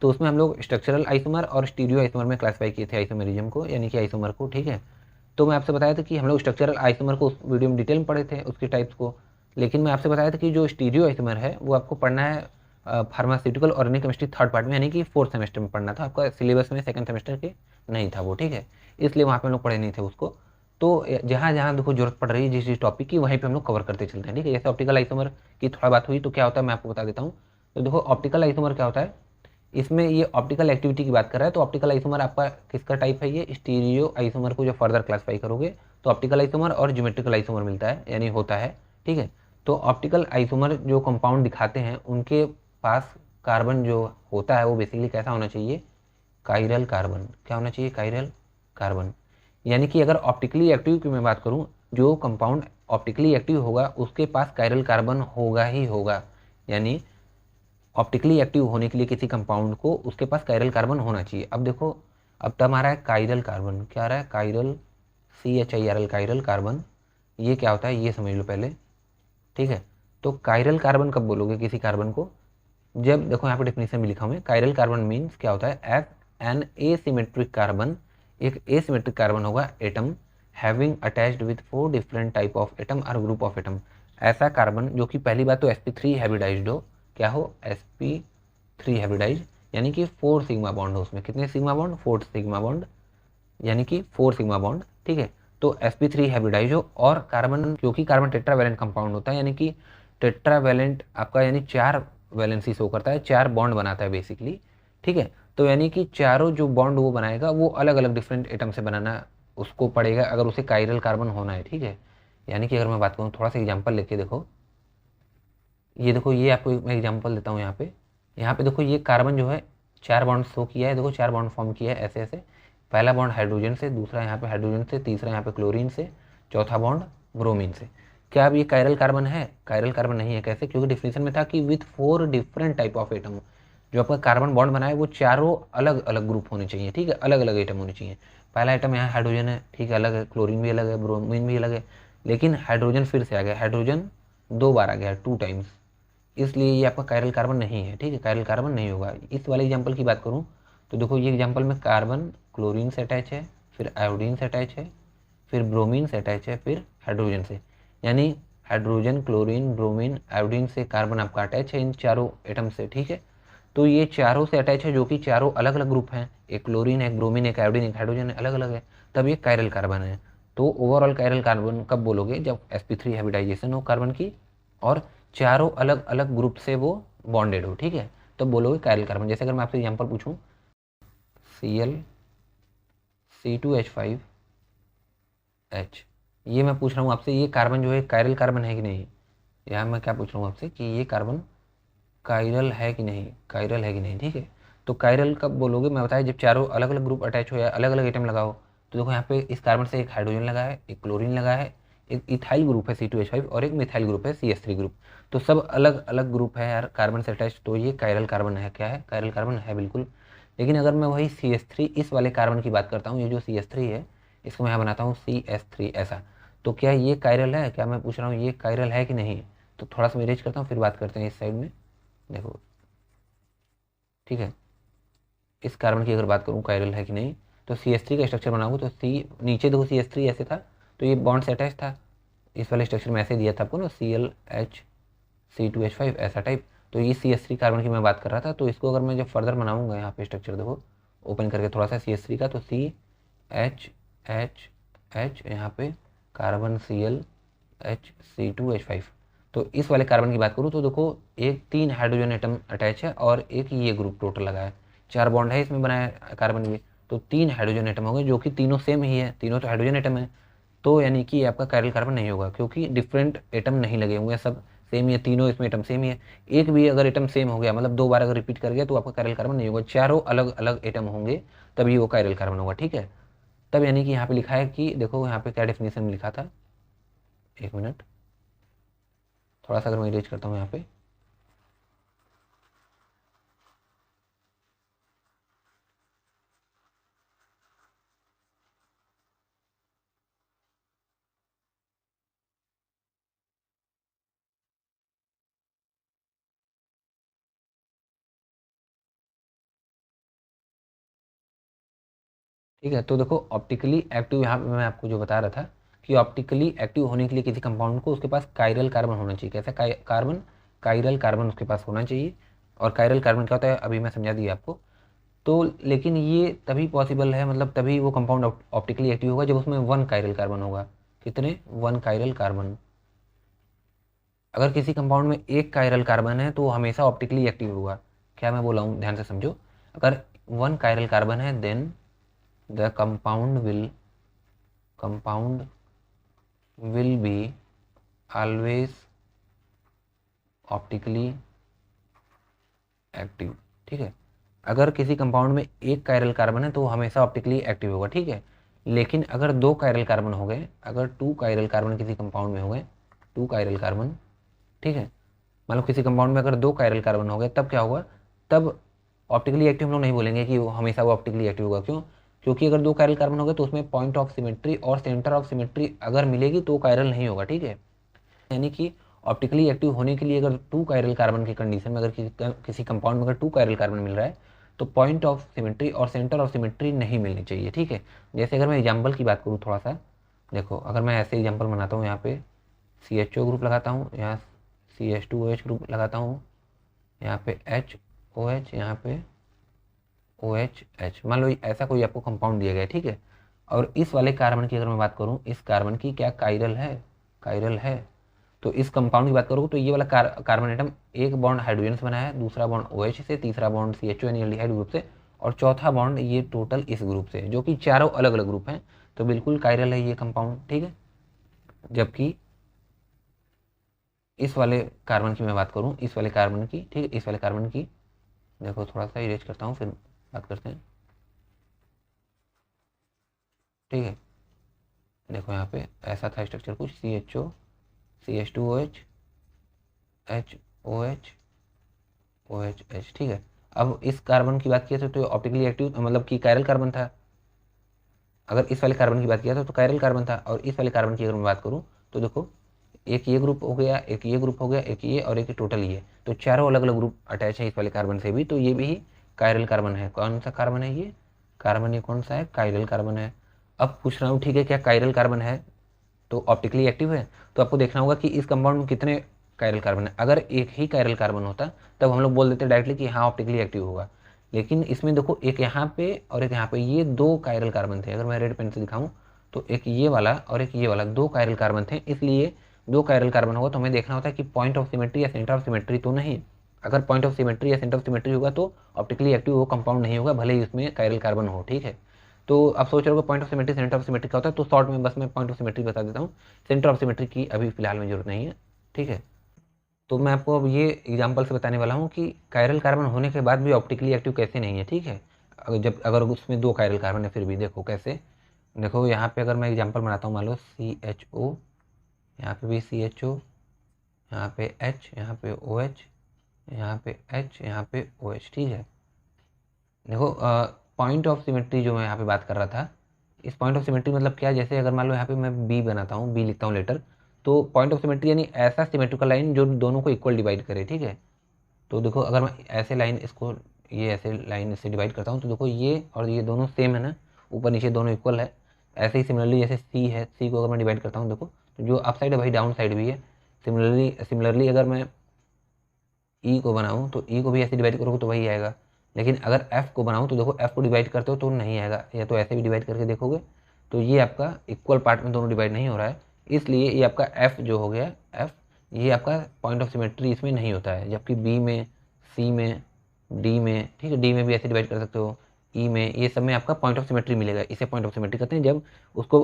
तो उसमें हम लोग स्ट्रक्चरल आइसोमर और स्टीरियो आइसोमर में क्लासीफाई किए थे आइसोमेरिज्म को, यानी कि आइसोमर को, ठीक है। तो मैं आपसे बताया था कि हम लोग स्ट्रक्चरल आइसोमर को उस वीडियो में डिटेल में पढ़े थे, उसके टाइप्स को, लेकिन मैं आपसे बताया था कि जो स्टीरियो आइसोमर है वो आपको पढ़ना है pharmaceutical organic chemistry third part में, यानी कि फोर्थ सेमेस्टर में पढ़ना था, आपका सिलेबस में सेकंड सेमेस्टर के नहीं था वो, ठीक है, इसलिए वहाँ पे हम लोग पढ़े नहीं थे उसको। तो जहाँ जहाँ देखो जरूरत पड़ रही है जिस जिस टॉपिक की, वहीं पे हम लोग कवर करते चलते हैं, ठीक है। जैसे ऑप्टिकल आइसोमर की थोड़ा बात हुई तो क्या होता है मैं आपको बता देता हूँ। तो देखो ऑप्टिकल आइसोमर क्या होता है, इसमें ये ऑप्टिकल एक्टिविटी की बात कर रहा है, तो ऑप्टिकल आइसोमर आपका किसका टाइप है, ये स्टीरियो आइसोमर को जब फर्दर क्लासीफाई करोगे तो ऑप्टिकल आइसोमर और ज्योमेट्रिकल आइसोमर मिलता है, यानी होता है, ठीक है। तो ऑप्टिकल आइसोमर जो कंपाउंड दिखाते हैं उनके पास कार्बन जो होता है वो बेसिकली कैसा होना चाहिए, कायरल कार्बन, क्या होना चाहिए, कायरल कार्बन। यानी कि अगर ऑप्टिकली एक्टिव की मैं बात करूं, जो कंपाउंड ऑप्टिकली एक्टिव होगा उसके पास कायरल कार्बन होगा ही होगा, यानी ऑप्टिकली एक्टिव होने के लिए किसी कंपाउंड को उसके पास कायरल कार्बन होना चाहिए। अब देखो अब तब आ रहा है कायरल कार्बन, क्या आ रहा है, कायरल, CHIRL, कायरल कार्बन, ये क्या होता है ये समझ लो पहले, ठीक है। तो कायरल कार्बन कब बोलोगे किसी कार्बन को, जब देखो यहाँ पे डेफिनेशन भी लिखा हुआ है, कायरल कार्बन मीन्स क्या होता है, एज एन एसिमेट्रिक कार्बन, एक एसिमेट्रिक कार्बन होगा atom having attached with 4 different type of atom और ग्रुप ऑफ एटम, ऐसा कार्बन जो कि पहली बात तो sp3 हाइब्रिडाइज्ड हो, क्या हो, sp3 हाइब्रिडाइज, यानी कि 4 सिग्मा बॉन्ड हो, उसमें कितने सिग्मा बॉन्ड, 4 सिग्मा बॉन्ड, यानी कि 4 सिग्मा बॉन्ड, ठीक है। तो sp3 हाइब्रिडाइज हो, और कार्बन क्योंकि कार्बन टेट्रावैलेंट कंपाउंड होता है, यानी कि टेट्रावैलेंट आपका यानी 4 वैलेंसी शो करता है, 4 बॉन्ड बनाता है बेसिकली, ठीक है। तो यानी कि चारों जो बॉन्ड वो बनाएगा वो अलग अलग डिफरेंट एटम से बनाना उसको पड़ेगा अगर उसे कायरल कार्बन होना है, ठीक है। यानी कि अगर मैं बात करूँ थोड़ा सा एग्जांपल लेके देखो, ये देखो ये आपको मैं एग्जांपल देता हूँ यहाँ पे देखो ये कार्बन जो है 4 बॉन्ड शो किया है, देखो 4 बॉन्ड फॉर्म किया है ऐसे ऐसे, पहला बॉन्ड हाइड्रोजन से, दूसरा यहाँ पे हाइड्रोजन से, तीसरा यहाँ पे क्लोरीन से, चौथा बॉन्ड ब्रोमीन से। क्या अब ये कायरल कार्बन है, कायरल कार्बन नहीं है, कैसे, क्योंकि डिफिनेशन में था कि with 4 different type of atom, जो आपका कार्बन बॉन्ड बनाए वो चारों अलग अलग ग्रुप होने चाहिए, ठीक है, अलग अलग एटम होने चाहिए। पहला आइटम यहाँ हाइड्रोजन है, ठीक है, अलग है, क्लोरीन भी अलग है, ब्रोमीन भी अलग है, लेकिन हाइड्रोजन फिर से आ गया, हाइड्रोजन 2 बार आ गया, 2 टाइम्स, इसलिए ये आपका कायरल कार्बन नहीं है, ठीक है, कायरल कार्बन नहीं होगा। इस वाले एग्जाम्पल की बात करूँ तो देखो ये एग्जाम्पल में कार्बन क्लोरीन से अटैच है, फिर आयोडीन से अटैच है, फिर ब्रोमीन से अटैच है, फिर हाइड्रोजन से, यानी हाइड्रोजन, क्लोरीन, ब्रोमीन, आयोडीन से कार्बन आपका अटैच है इन चारों एटम से, ठीक है। तो ये चारों से अटैच है जो कि चारों अलग अलग ग्रुप हैं, एक क्लोरीन, एक ब्रोमीन, एक आयोडीन, एक हाइड्रोजन, अलग अलग है। तब ये कायरल कार्बन है। तो ओवरऑल कायरल कार्बन कब बोलोगे, जब sp3 हाइब्रिडाइजेशन हो कार्बन की और चारों अलग अलग ग्रुप से वो बॉन्डेड हो, ठीक है, तब बोलोगे कायरल कार्बन। जैसे अगर मैं आपसे एग्जाम्पल पूछूं, Cl C2H5H, ये मैं पूछ रहा हूँ आपसे, ये कार्बन जो है कायरल कार्बन है कि नहीं। यहाँ मैं क्या पूछ रहा हूँ आपसे कि ये कार्बन कायरल है कि नहीं, कायरल है कि नहीं, ठीक है। तो कायरल कब बोलोगे, मैं बताया जब चारों अलग अलग ग्रुप अटैच हो या अलग अलग एटम लगाओ। तो देखो यहाँ पे इस कार्बन से एक हाइड्रोजन लगा है, एक क्लोरीन लगा है, एक इथाइल ग्रुप है C2H5 और एक मिथाइल ग्रुप है CH3 ग्रुप। तो सब अलग अलग ग्रुप है यार कार्बन से अटैच, तो ये कायरल कार्बन है। क्या है, कायरल कार्बन है बिल्कुल। लेकिन अगर मैं वही CH3 इस वाले कार्बन की बात करता हूँ, ये जो CH3 है इसको मैं यहाँ बनाता हूँ CS3 ऐसा, तो क्या ये कायरल है, क्या मैं पूछ रहा हूँ ये कायरल है कि नहीं। तो थोड़ा सा मैं इरेज करता हूँ फिर बात करते हैं इस साइड में, देखो, ठीक है। इस कार्बन की अगर बात करूँ कायरल है कि नहीं, तो CH3 का स्ट्रक्चर बनाऊंगा तो सी नीचे देखो CH3 ऐसे था, तो ये बॉन्ड से अटैच था, इस वाले स्ट्रक्चर में ऐसे दिया था आपको ना, ClH C2H5 ऐसा टाइप। तो ये CH3 कार्बन की मैं बात कर रहा था। तो इसको अगर मैं जब फर्दर बनाऊंगा, यहाँ पे स्ट्रक्चर देखो ओपन करके थोड़ा सा CH3 का, तो CH यहाँ पे कार्बन ClHC2H5। तो इस वाले कार्बन की बात करूँ तो देखो एक 3 हाइड्रोजन एटम अटैच है और एक ये ग्रुप टोटल लगा है, 4 बॉन्ड है इसमें बनाया कार्बन में, तो 3 हाइड्रोजन एटम हो गए जो कि तीनों सेम ही है, तीनों तो हाइड्रोजन एटम है। तो यानी कि ये आपका कायरल कार्बन नहीं होगा क्योंकि डिफरेंट एटम नहीं लगे होंगे, सब सेम ही है, तीनों इसमें एटम सेम ही है। एक भी अगर एटम सेम हो गया, मतलब 2 बार अगर रिपीट कर गया तो आपका कायरल कार्बन नहीं होगा, चारों अलग अलग एटम होंगे तभी वो कायरल कार्बन होगा, ठीक है। तब यानी कि यहाँ पे लिखा है कि देखो यहाँ पे क्या डेफिनेशन में लिखा था, एक मिनट, थोड़ा सा अगर मैं इरेज करता हूँ यहाँ पे, ठीक है। तो देखो ऑप्टिकली एक्टिव, यहाँ पे मैं आपको जो बता रहा था कि ऑप्टिकली एक्टिव होने के लिए किसी कंपाउंड को उसके पास कायरल कार्बन होना चाहिए। कैसा कार्बन, कायरल कार्बन उसके पास होना चाहिए। और कायरल कार्बन क्या होता है अभी मैं समझा दिया आपको। तो लेकिन ये तभी पॉसिबल है, मतलब तभी वो कंपाउंड ऑप्टिकली एक्टिव होगा जब उसमें 1 कायरल कार्बन होगा। कितने, 1 कायरल कार्बन। अगर किसी कंपाउंड में एक कायरल कार्बन है तो वो हमेशा ऑप्टिकली एक्टिव होगा। क्या मैं बोला हूँ ध्यान से समझो, अगर 1 कायरल कार्बन है then the compound will be always optically active, ठीक है। अगर किसी कंपाउंड में एक कायरल कार्बन है तो वो हमेशा ऑप्टिकली एक्टिव होगा, ठीक है। लेकिन अगर 2 कायरल कार्बन हो गए, अगर 2 कायरल कार्बन किसी कंपाउंड में हो गए, 2 कायरल कार्बन, ठीक है, मतलब किसी कंपाउंड में अगर 2 कायरल कार्बन हो गए तब क्या होगा, तब ऑप्टिकली एक्टिव हम लोग नहीं बोलेंगे कि वो हमेशा वो ऑप्टिकली एक्टिव होगा। क्यों, क्योंकि अगर 2 कायरल कार्बन हो गए तो उसमें पॉइंट ऑफ सिमेट्री और सेंटर ऑफ सिमेट्री अगर मिलेगी तो कायरल नहीं होगा, ठीक है। यानी कि ऑप्टिकली एक्टिव होने के लिए अगर 2 कायरल कार्बन की कंडीशन में अगर किसी कंपाउंड में अगर 2 कायरल कार्बन मिल रहा है तो पॉइंट ऑफ सिमेट्री और सेंटर ऑफ सिमेट्री नहीं मिलनी चाहिए, ठीक है। जैसे अगर मैं एग्जाम्पल की बात करूँ थोड़ा सा, देखो अगर मैं ऐसे एग्जाम्पल बनाता हूँ, यहाँ पे CHO ग्रुप लगाता हूँ, यहाँ CH2OH ग्रुप लगाता हूँ, यहाँ पे HOH, यहाँ पे OH, मान लो ऐसा कोई आपको कंपाउंड दिया गया है, ठीक है। और इस वाले कार्बन की अगर मैं बात करूँ, इस कार्बन की क्या कायरल है, कायरल है। तो इस कंपाउंड की बात करूँ तो ये वाला कार्बन एटम एक बॉन्ड हाइड्रोजन से बना है, दूसरा बॉन्ड OH से, तीसरा बॉन्ड CHO यानी एल्डिहाइड ग्रुप से, और चौथा बॉन्ड ये टोटल इस ग्रुप से, जो कि चारों अलग अलग ग्रुप हैं। तो बिल्कुल कायरल है ये कंपाउंड, ठीक है। जबकि इस वाले कार्बन की मैं बात करूँ, इस वाले कार्बन की, ठीक है, इस वाले कार्बन की, देखो थोड़ा सा इरेज करता हूँ फिर बात करते हैं, ठीक है। देखो यहाँ पे ऐसा था स्ट्रक्चर कुछ, CHO CH2OH HOH OH, ठीक है। अब इस कार्बन की बात किया तो ऑप्टिकली एक्टिव मतलब कि कायरल कार्बन था। अगर इस वाले कार्बन की बात किया था तो कायरल कार्बन था, और इस वाले कार्बन की अगर मैं बात करूँ तो देखो एक ये ग्रुप हो गया, एक ये ग्रुप हो गया, एक ये और एक टोटल ये, तो चारों अलग अलग ग्रुप अटैच है इस वाले कार्बन से भी, तो ये भी कायरल कार्बन है। कौन सा कार्बन है ये, कार्बन ये कौन सा है, कायरल कार्बन है। अब पूछ रहा हूँ ठीक है, क्या कायरल कार्बन है तो ऑप्टिकली एक्टिव है, तो आपको देखना होगा कि इस कंपाउंड में कितने कायरल कार्बन है। अगर एक ही कायरल कार्बन होता तब हम लोग बोल देते डायरेक्टली कि हाँ ऑप्टिकली एक्टिव होगा। लेकिन इसमें देखो एक यहाँ पे और एक यहाँ पे, ये दो कायरल कार्बन थे। अगर मैं रेड पेन से दिखाऊँ तो एक ये वाला और एक ये वाला, दो कायरल कार्बन थे। इसलिए दो कायरल कार्बन होगा तो हमें देखना होता है कि पॉइंट ऑफ सिमेट्री या सेंटर ऑफ सिमेट्री तो नहीं। अगर पॉइंट ऑफ सिमेट्री या सेंटर ऑफ सिमेट्री होगा तो ऑप्टिकली एक्टिव वो कंपाउंड नहीं होगा, भले ही उसमें कायरल कार्बन हो। ठीक है, तो आप सोच रहे हो point of symmetry centre of symmetry क्या होता है, तो शॉर्ट में बस मैं पॉइंट ऑफ सिमेट्री बता देता हूँ। सेंटर ऑफ सिमेट्री की अभी फिलहाल में जरूरत नहीं है। ठीक है, तो मैं आपको अब ये एग्जांपल से बताने वाला हूँ कि कायरल कार्बन होने के बाद भी ऑप्टिकली एक्टिव कैसे नहीं है। ठीक है, अगर उसमें दो कायरल कार्बन है फिर भी देखो कैसे। देखो यहाँ पे अगर मैं एग्जांपल बनाता हूँ, मान लो CHO, यहाँ पे भी CHO, यहाँ पे H, यहाँ पे OH, यहाँ पे H, यहाँ पे OH। ठीक है, देखो पॉइंट ऑफ सिमेट्री जो मैं यहाँ पे बात कर रहा था, इस पॉइंट ऑफ सिमेट्री मतलब क्या, जैसे अगर मान लो यहाँ पे मैं बी बनाता हूँ, बी लिखता हूँ लेटर, तो पॉइंट ऑफ सिमेट्री यानी ऐसा सिमेट्रिकल लाइन जो दोनों को इक्वल डिवाइड करे। ठीक है, तो देखो अगर मैं ऐसे लाइन इसको, ये ऐसे लाइन इससे डिवाइड करता हूँ तो देखो ये और ये दोनों सेम है ना, ऊपर नीचे दोनों इक्वल है। ऐसे ही सिमिलरली जैसे सी है, सी को अगर मैं डिवाइड करता हूँ देखो, तो जो अप साइड है वही डाउन साइड भी है। सिमिलरली अगर मैं ई को बनाऊँ तो ई को भी ऐसे डिवाइड करोगे तो वही आएगा। लेकिन अगर एफ को बनाऊँ तो देखो एफ को डिवाइड करते हो तो नहीं आएगा, या तो ऐसे भी डिवाइड करके देखोगे तो ये आपका इक्वल पार्ट में दोनों डिवाइड नहीं हो रहा है, इसलिए ये आपका एफ जो हो गया एफ, ये आपका पॉइंट ऑफ सिमेट्री इसमें नहीं होता है। जबकि बी में, सी में, डी में, ठीक है, डी में भी ऐसे डिवाइड कर सकते हो, ई में, ये सब में आपका पॉइंट ऑफ सिमेट्री मिलेगा। इसे पॉइंट ऑफ सिमेट्री कहते हैं। जब उसको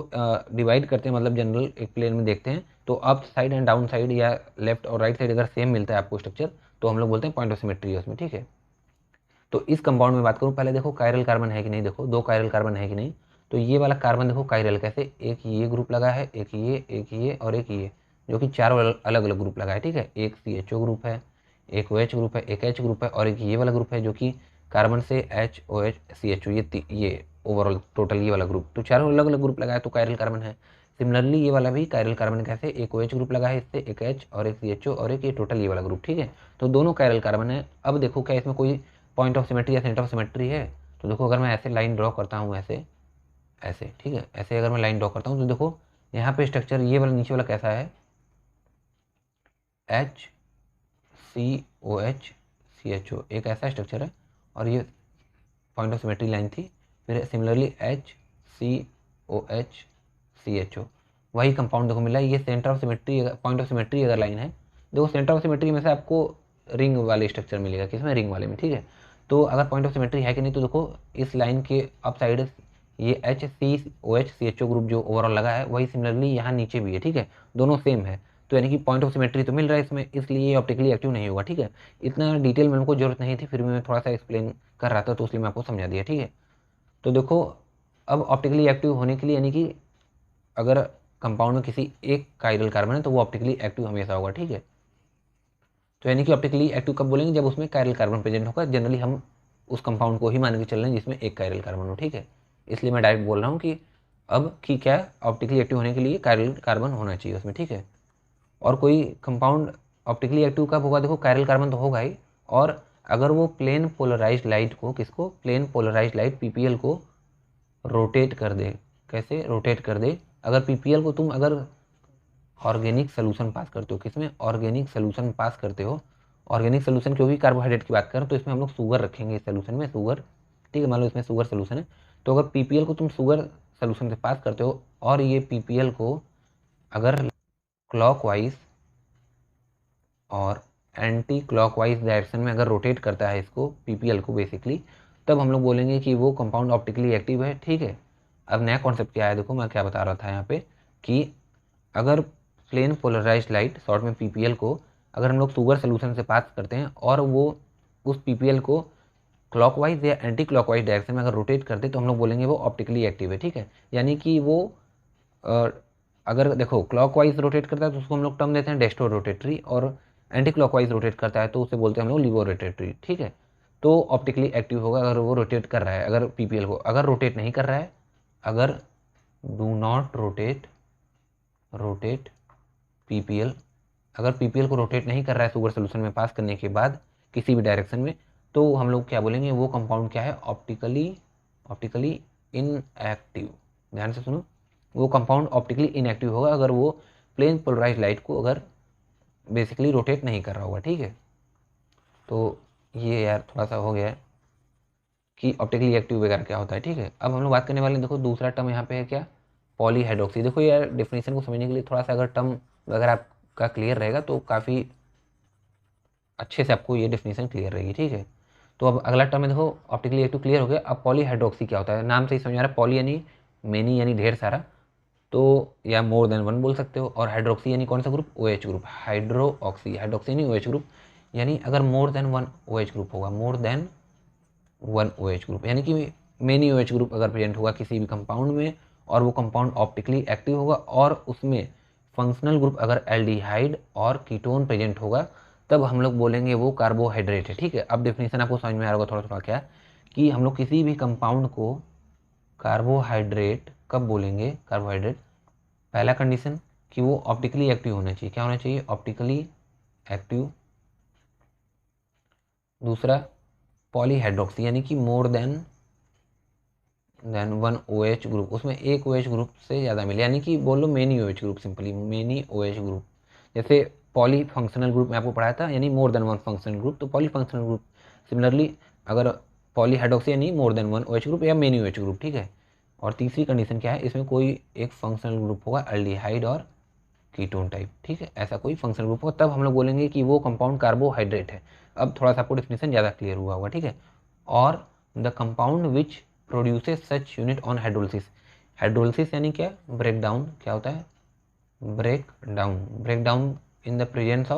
डिवाइड करते हैं, मतलब जनरल एक प्लेन में देखते हैं, तो up side and down side या लेफ्ट और राइट साइड अगर सेम मिलता है आपको स्ट्रक्चर, तो हम लोग बोलते हैं पॉइंट ऑफ सिमेट्री है उसमें। ठीक है, तो इस कंपाउंड में बात करूँ, पहले देखो कायरल कार्बन है कि नहीं, देखो दो कायरल कार्बन है कि नहीं। तो ये वाला कार्बन देखो कायरल कैसे, एक ये ग्रुप लगा है, एक ये और एक ये, जो कि चारों अलग अलग ग्रुप लगा है। ठीक है, एक CHO ग्रुप है, एक OH ग्रुप है, एक H ग्रुप है और एक ये वाला ग्रुप है जो कि कार्बन से H OH CHO, ये ओवरऑल टोटल ये वाला ग्रुप, तो चारों अलग अलग ग्रुप लगा है तो कायरल कार्बन है। सिमिलरली ये वाला भी कायरल कार्बन कैसे, एक OH ग्रुप लगा है इससे, एक H और एक CHO और एक ये टोटल ये वाला ग्रुप। ठीक है, तो दोनों कायरल कार्बन है। अब देखो क्या इसमें कोई पॉइंट ऑफ सिमेट्री या सेंटर ऑफ सिमेट्री है, तो देखो अगर मैं ऐसे लाइन ड्रॉ करता हूँ, ऐसे ऐसे, ठीक है, ऐसे अगर मैं लाइन ड्रॉ करता हूँ तो देखो यहाँ पे स्ट्रक्चर ये वाला नीचे वाला कैसा है, HCOH एक ऐसा स्ट्रक्चर है, और ये पॉइंट ऑफ सिमेट्री लाइन थी। फिर सिमिलरली HCOH वही कंपाउंड देखो मिला। ये centre of symmetry, point of symmetry अगर लाइन है, देखो सेंटर ऑफ सिमेट्री में से आपको रिंग वाले स्ट्रक्चर मिलेगा, किसमें, रिंग वाले में। ठीक है, तो अगर पॉइंट ऑफ सिमेट्री है कि नहीं, तो देखो इस लाइन के अप साइड ये HCOH ग्रुप जो ओवरऑल लगा है वही सिमिलरली यहाँ नीचे भी है। ठीक है, दोनों सेम है, तो यानी कि पॉइंट ऑफ सिमेट्री तो मिल रहा है इसमें, इसलिए ये ऑप्टिकली एक्टिव नहीं होगा। ठीक है, इतना डिटेल में हमको जरूरत नहीं थी, फिर भी मैं थोड़ा सा एक्सप्लेन कर रहा था तो इसलिए मैं आपको समझा दिया। ठीक है, तो देखो अब ऑप्टिकली एक्टिव होने के लिए, यानी कि अगर कंपाउंड में किसी एक कायरल कार्बन है तो वो ऑप्टिकली एक्टिव हमेशा होगा। ठीक है, तो यानी कि ऑप्टिकली एक्टिव कब बोलेंगे, जब उसमें कायरल कार्बन प्रेजेंट होगा। जनरली हम उस कंपाउंड को ही मान के चल रहे हैं जिसमें एक कायरल कार्बन हो। ठीक है, इसलिए मैं डायरेक्ट बोल रहा हूँ कि अब कि क्या ऑप्टिकली एक्टिव होने के लिए कायरल कार्बन होना चाहिए उसमें। ठीक है, और कोई कंपाउंड ऑप्टिकली एक्टिव कब होगा, देखो कायरल कार्बन तो होगा ही, और अगर वो प्लेन पोलराइज्ड लाइट को, किसको, प्लेन पोलराइज्ड लाइट PPL को रोटेट कर दे। कैसे रोटेट कर दे, अगर PPL को तुम अगर ऑर्गेनिक सोल्यूशन पास करते हो, किसमें, ऑर्गेनिक सोल्यूशन पास करते हो, ऑर्गेनिक सोल्यूशन क्योंकि कार्बोहाइड्रेट की बात करें तो इसमें हम लोग शुगर रखेंगे इस सोल्यूशन में, शुगर। ठीक है, मान लो इसमें शुगर सोल्यूशन है, तो अगर PPL को तुम शुगर सोल्यूशन से पास करते हो और ये PPL को अगर क्लॉकवाइज और एंटी क्लॉकवाइज डायरेक्शन में अगर रोटेट करता है इसको, PPL को बेसिकली, तब हम लोग बोलेंगे कि वो कंपाउंड ऑप्टिकली एक्टिव है। ठीक है, अब नया कॉन्सेप्ट क्या है, देखो मैं क्या बता रहा था यहाँ पे कि अगर प्लेन पोलराइज्ड लाइट, शॉर्ट में PPL को अगर हम लोग शुगर सोल्यूशन से पास करते हैं और वो उस PPL को क्लॉकवाइज या एंटी क्लॉकवाइज डायरेक्शन में अगर रोटेट करते तो हम लोग बोलेंगे वो ऑप्टिकली एक्टिव है। ठीक है, यानी कि वो अगर देखो क्लॉकवाइज रोटेट करता है तो उसको हम लोग टर्म देते हैं डेस्टो रोटेटरी, और एंटी क्लॉकवाइज रोटेट करता है तो उसे बोलते हैं हम लोग लिवो रोटेटरी। ठीक है, तो ऑप्टिकली एक्टिव होगा अगर वो रोटेट कर रहा है, अगर PPL को, अगर रोटेट नहीं कर रहा है, अगर डू नॉट रोटेट PPL, अगर PPL को रोटेट नहीं कर रहा है शुगर सोल्यूशन में पास करने के बाद किसी भी डायरेक्शन में, तो हम लोग क्या बोलेंगे, वो कंपाउंड क्या है, ऑप्टिकली इनएक्टिव। ध्यान से सुनो, वो कंपाउंड ऑप्टिकली इनएक्टिव होगा अगर वो प्लेन पोलराइज्ड लाइट को अगर बेसिकली रोटेट नहीं कर रहा होगा। ठीक है, तो ये यार थोड़ा सा हो गया है, कि ऑप्टिकली एक्टिव वगैरह क्या होता है, ठीक है। अब हम लोग बात करने वाले हैं, देखो दूसरा टर्म यहाँ पे है क्या, पॉलीहाइड्रोक्सी। देखो यार डेफिनेशन को समझने के लिए थोड़ा सा अगर टर्म वगैरह आपका क्लियर रहेगा तो काफ़ी अच्छे से आपको ये डेफिनेशन क्लियर रहेगी, ठीक है। तो अब अगला टर्म है, देखो ऑप्टिकली एक्टिव क्लियर हो गया। अब पॉलीहाइड्रोक्सी क्या होता है, नाम से ही समझ आ रहा है, पॉली यानी मेनी यानी ढेर सारा, तो या मोर देन वन बोल सकते हो। और हाइड्रोक्सी यानी कौन सा ग्रुप, O H group, hydroxy, hydroxy यानी ओ एच ग्रुप, यानी अगर more than one O H group होगा, more than one O H group, यानी कि मेनी ओ एच ग्रुप अगर प्रेजेंट होगा किसी भी कंपाउंड में और वो कंपाउंड ऑप्टिकली एक्टिव होगा और उसमें फंक्शनल ग्रुप अगर एल्डिहाइड और कीटोन प्रेजेंट होगा, तब हम लोग बोलेंगे वो कार्बोहाइड्रेट है, ठीक है। अब डेफिनेशन आपको समझ में आ रहा होगा थोड़ा थोड़ा क्या, कि हम लोग किसी भी कंपाउंड को कार्बोहाइड्रेट कब बोलेंगे, कार्बोहाइड्रेट, पहला कंडीशन कि वो ऑप्टिकली एक्टिव होना चाहिए, क्या होना चाहिए, ऑप्टिकली एक्टिव। दूसरा पॉलीहाइड्रोक्सी यानी कि more than one O H group, उसमें एक ओ एच ग्रुप से ज़्यादा मिले, यानी कि बोलो many O H group, simply many O H group. जैसे पॉली फंक्शनल ग्रुप में आपको पढ़ाया था, यानी more than one functional group, तो पॉली फंक्शनल ग्रुप। सिमिलरली अगर पॉलीहाइड्रोक्सी यानी more than one O H group या मेनी ओ एच ग्रुप, ठीक है। और तीसरी कंडीशन क्या है, इसमें कोई एक फंक्शनल ग्रुप होगा एल्डिहाइड और कीटोन टाइप, ठीक है, ऐसा कोई फंक्शनल ग्रुप होगा, तब हम लोग बोलेंगे कि वो कंपाउंड कार्बोहाइड्रेट है। अब थोड़ा सा आपको डेफिनेशन ज़्यादा क्लियर हुआ होगा, ठीक है। और the compound which produces such unit on hydrolysis, hydrolysis यानी क्या, ब्रेक डाउन, क्या होता है, break down, break down in the presence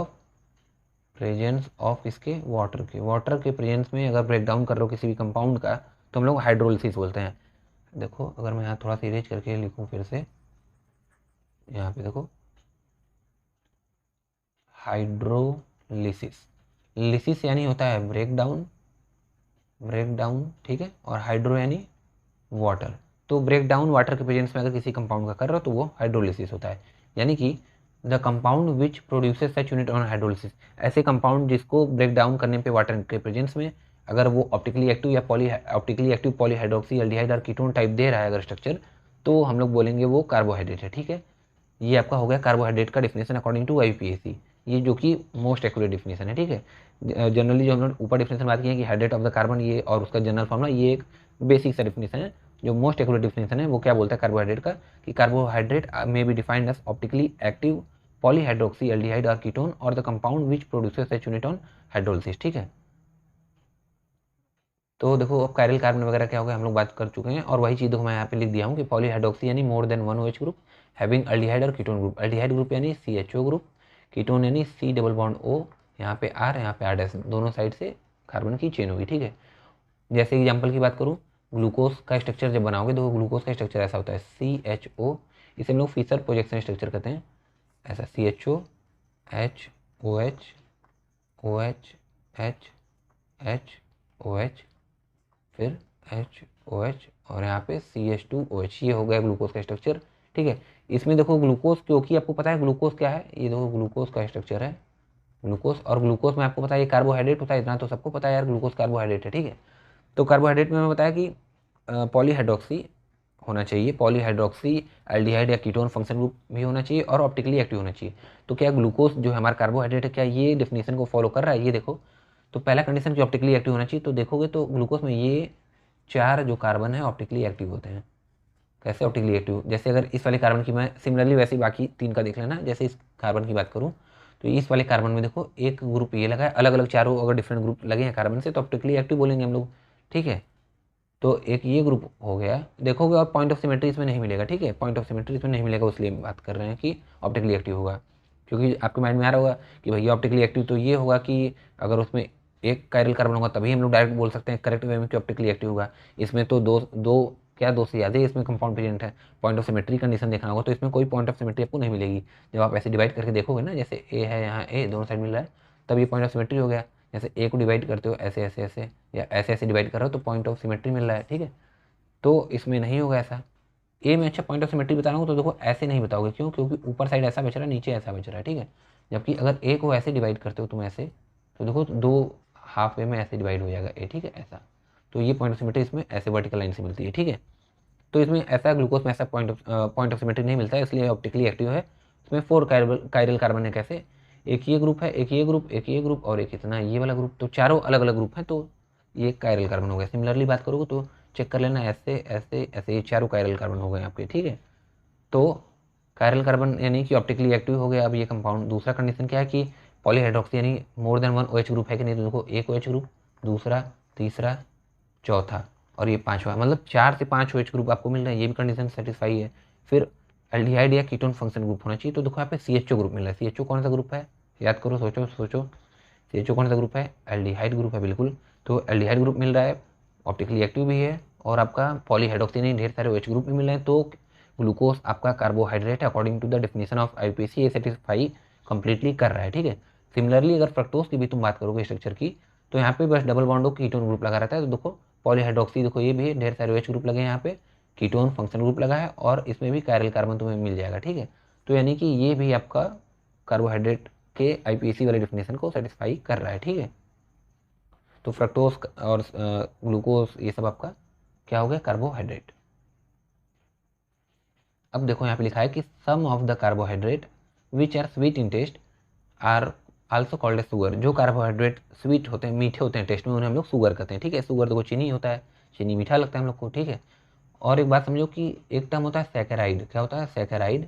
of इसके वाटर के प्रेजेंस में अगर ब्रेक डाउन कर रहे हो किसी भी कंपाउंड का, तो हम लोग हाइड्रोलिसिस बोलते हैं। देखो अगर मैं यहाँ थोड़ा सा इरेज करके लिखूँ फिर से, यहाँ पे देखो हाइड्रोलिसिस, लिसिस यानी होता है ब्रेक डाउन, ब्रेक डाउन, ठीक है, और हाइड्रो यानी वाटर, तो ब्रेक डाउन वाटर के प्रेजेंस में अगर किसी कंपाउंड का कर रहे हो तो वो हाइड्रोलिसिस होता है। यानी कि the compound which produces such unit on hydrolysis, ऐसे कंपाउंड जिसको ब्रेक डाउन करने पे वाटर के प्रेजेंस में अगर वो ऑप्टिकली एक्टिव या ऑप्टिकली एक्टिव पॉलीहाइड्रोक्सी एल्डिहाइड और कीटोन टाइप दे रहा है अगर स्ट्रक्चर, तो हम लोग बोलेंगे वो कार्बोहाइड्रेट है, ठीक है। ये आपका हो गया कार्बोहाइड्रेट का डिफिनेशन अकॉर्डिंग टू IUPAC, ये जो कि मोस्ट एक्यूरेट डिफिनेशन है, ठीक है। जनरली जो हम लोग ऊपर डिफिनेशन बात की है कि हाइड्रेट ऑफ द कार्बन, ये और उसका जनरल फॉर्मूला, ये एक बेसिक सा डिफिनेशन है। जो मोस्ट एक्यूरेट डिफिनेशन है वो क्या बोलता है कार्बोहाइड्रेट का, कि carbohydrate may be defined as optically active polyhydroxy aldehyde और कीटोन और the compound which produces such unit on hydrolysis, ठीक है। तो देखो अब कायरल कार्बन वगैरह क्या होगा हम लोग बात कर चुके हैं, और वही चीज़ देखो मैं यहाँ पे लिख दिया हूँ कि पॉलीहाइड्रोक्सी यानी more than one OH group having aldehyde और कीटोन ग्रुप, एल्डिहाइड ग्रुप यानी CHO ग्रुप, कीटोन यानी C डबल बॉन्ड O, यहाँ पे R, यहाँ पे R डैश, दोनों साइड से कार्बन की चेन होगी, ठीक है। जैसे एग्जाम्पल की बात करूँ, ग्लूकोज का स्ट्रक्चर जब बनाओगे तो ग्लूकोज का स्ट्रक्चर ऐसा होता है CHO, इसे हम लोग फिशर प्रोजेक्शन स्ट्रक्चर कहते हैं, ऐसा CHO HOH OH H H OH फिर HOH और यहाँ पे CH2OH, ये हो गया ग्लूकोज का स्ट्रक्चर, ठीक है। इसमें देखो ग्लूकोज, क्योंकि आपको पता है ग्लूकोज क्या है, ये देखो ग्लूकोज का स्ट्रक्चर है ग्लूकोज, और ग्लूकोज में आपको पता है ये कार्बोहाइड्रेट होता है, इतना तो सबको पता है यार, ग्लूकोज कार्बोहाइड्रेट है, ठीक है। तो कार्बोहाइड्रेट में मैं बताया कि पॉलीहाइड्रोक्सी होना चाहिए, पॉलीहाइड्रोक्सी एल्डिहाइड या कीटोन फंक्शन ग्रुप भी होना चाहिए और ऑप्टिकली एक्टिव होना चाहिए। तो क्या ग्लूकोज जो है हमारा कार्बोहाइड्रेट है, क्या ये डेफिनेशन को फॉलो कर रहा है, ये देखो। तो पहला कंडीशन कि ऑप्टिकली एक्टिव होना चाहिए, तो देखोगे तो ग्लूकोज में ये 4 जो कार्बन है ऑप्टिकली एक्टिव होते हैं। कैसे ऑप्टिकली एक्टिव, जैसे अगर इस वाले कार्बन की मैं सिमिलरली वैसे ही बाकी 3 का देख लेना, जैसे इस कार्बन की बात करूँ तो इस वाले कार्बन में देखो एक ग्रुप ये लगा है, अलग अलग चारों अगर डिफरेंट ग्रुप लगे हैं कार्बन से तो ऑप्टिकली एक्टिव बोलेंगे हम लोग, ठीक है। तो एक ये ग्रुप हो गया, देखोगे, और पॉइंट ऑफ सिमेट्री इसमें नहीं मिलेगा, ठीक है, पॉइंट ऑफ सिमेट्री इसमें नहीं मिलेगा, इसलिए बात कर रहे हैं कि ऑप्टिकली एक्टिव होगा। क्योंकि आपके माइंड में आ रहा होगा कि भैया ऑप्टिकली एक्टिव तो ये होगा कि अगर उसमें एक कायरल कार्बन होगा तभी हम लोग डायरेक्ट बोल सकते हैं करेक्ट वे में कि ऑप्टिकली एक्टिव होगा, इसमें तो दो दो क्या, दो से ज़्यादा इसमें कंपाउंड प्रेजेंट है, पॉइंट ऑफ सिमेट्री कंडीशन देखना होगा, तो इसमें कोई पॉइंट ऑफ सिमेट्री आपको नहीं मिलेगी। जब आप ऐसे डिवाइड करके देखोगे ना, जैसे ए है यहाँ ए दोनों साइड मिल रहा है, तब ये पॉइंट ऑफ सिमेट्री हो गया। जैसे ए को डिवाइड करते हो ऐसे ऐसे ऐसे या ऐसे ऐसे डिवाइड कर रहे हो तो पॉइंट ऑफ सिमेट्री मिल रहा है, ठीक है। तो इसमें नहीं होगा ऐसा। ए में अच्छा पॉइंट ऑफ सिमेट्री बता रहा हूँ तो देखो ऐसे नहीं बताओगे, क्यों, क्योंकि ऊपर साइड ऐसा बच रहा है नीचे ऐसा बच रहा है, ठीक है। जबकि अगर ए को ऐसे डिवाइड करते हो तुम ऐसे, तो देखो दो हाफ वे में ऐसे डिवाइड हो जाएगा ए, ठीक है, ऐसा। तो ये पॉइंट ऑफ सिमेट्री इसमें ऐसे वर्टिकल लाइन से मिलती है, ठीक है। तो इसमें ऐसा ग्लूकोज में ऐसा पॉइंट ऑफ सिमेट्री नहीं मिलता है, इसलिए ऑप्टिकली एक्टिव है। इसमें 4 कायरल कार्बन है, कैसे, एक ये ग्रुप है, एक ये ग्रुप, एक ये ग्रुप और एक इतना ये वाला ग्रुप, तो चारों अलग अलग ग्रुप हैं, तो ये कायरल कार्बन हो गया। सिमिलरली बात करोगे तो चेक कर लेना, ऐसे ऐसे ऐसे ये चारों कायरल कार्बन हो गए आपके, ठीक है। तो कायरल कार्बन यानी कि ऑप्टिकली एक्टिव हो गया अब ये कंपाउंड। दूसरा कंडीशन क्या है कि पॉलीहाइड्रोक्सी यानी more than one OH group है कि नहीं, तो देखो एक OH ग्रुप, दूसरा, तीसरा, चौथा और ये पांचवा, मतलब 4 से 5 OH ग्रुप आपको मिल रहे हैं, ये भी कंडीशन सेटिस्फाई है। फिर एल्डिहाइड या कीटोन फंक्शन ग्रुप होना चाहिए, तो देखो यहाँ पे CHO ग्रुप मिल रहा है। CHO कौन सा ग्रुप है, याद करो, सोचो सोचो, CHO कौन सा ग्रुप है, एल्डिहाइड ग्रुप है बिल्कुल। तो एल्डिहाइड ग्रुप मिल रहा है, ऑप्टिकली एक्टिव भी है, और आपका पॉलीहाइड्रोक्सी नहीं ढेर सारे OH ग्रुप भी मिल रहे हैं। तो ग्लूकोज आपका carbohydrate according to the definition of IUPAC ये सेटिस्फाई कंप्लीटली कर रहा है, ठीक है। सिमिलरली अगर फ्रक्टोज की भी तुम बात करोगे स्ट्रक्चर की, तो यहाँ पे बस डबल बॉन्डो कीटोन ग्रुप लगा रहता है। तो देखो पॉलीहाइड्रोक्सी, देखो ये भी ढेर सारे OH ग्रुप लगे हैं यहाँ पे, कीटोन फंक्शन ग्रुप लगा है, और इसमें भी कायरल कार्बन तुम्हें मिल जाएगा, ठीक है। तो यानी कि ये भी आपका कार्बोहाइड्रेट के IUPAC वाले डेफिनेशन को सेटिस्फाई कर रहा है, ठीक है। तो फ्रक्टोज और ग्लूकोज ये सब आपका क्या हो गया, कार्बोहाइड्रेट। अब देखो यहाँ पे लिखा है कि some of the carbohydrate which are sweet in taste are also called a sugar. जो कार्बोहाइड्रेट स्वीट होते हैं, मीठे होते हैं टेस्ट में, उन्हें हम लोग शुगर कहते हैं, ठीक है। शुगर देखो चीनी होता है, चीनी मीठा लगता है हम लोग को, ठीक है। और एक बात समझो कि एक टर्म होता है सैकेराइड, क्या होता है सैकेराइड,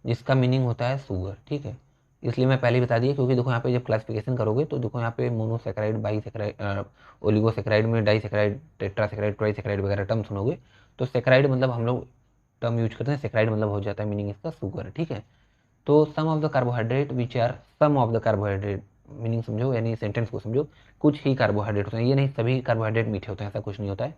जिसका मीनिंग होता है शुगर, ठीक है। इसलिए मैं पहले ही बता दिया, क्योंकि देखो यहाँ पे जब क्लासिफिकेशन करोगे तो देखो यहाँ पे मोनोसैकेराइड, बाईसैकेराइड, ओलिगोसैकेराइड में डाईसैकेराइड, टेट्रासैकेराइड, ट्राईसैकेराइड वगैरह टर्म सुनोगे। तो सैकेराइड मतलब हम लोग टर्म यूज करते हैं, सैकेराइड मतलब हो जाता है मीनिंग इसका शुगर, ठीक है। तो some of the carbohydrate which are, some of the carbohydrate meaning समझो, यानी सेंटेंस को समझो, कुछ ही कार्बोहाइड्रेट होते हैं, ये नहीं सभी कार्बोहाइड्रेट मीठे होते हैं, ऐसा कुछ नहीं होता है।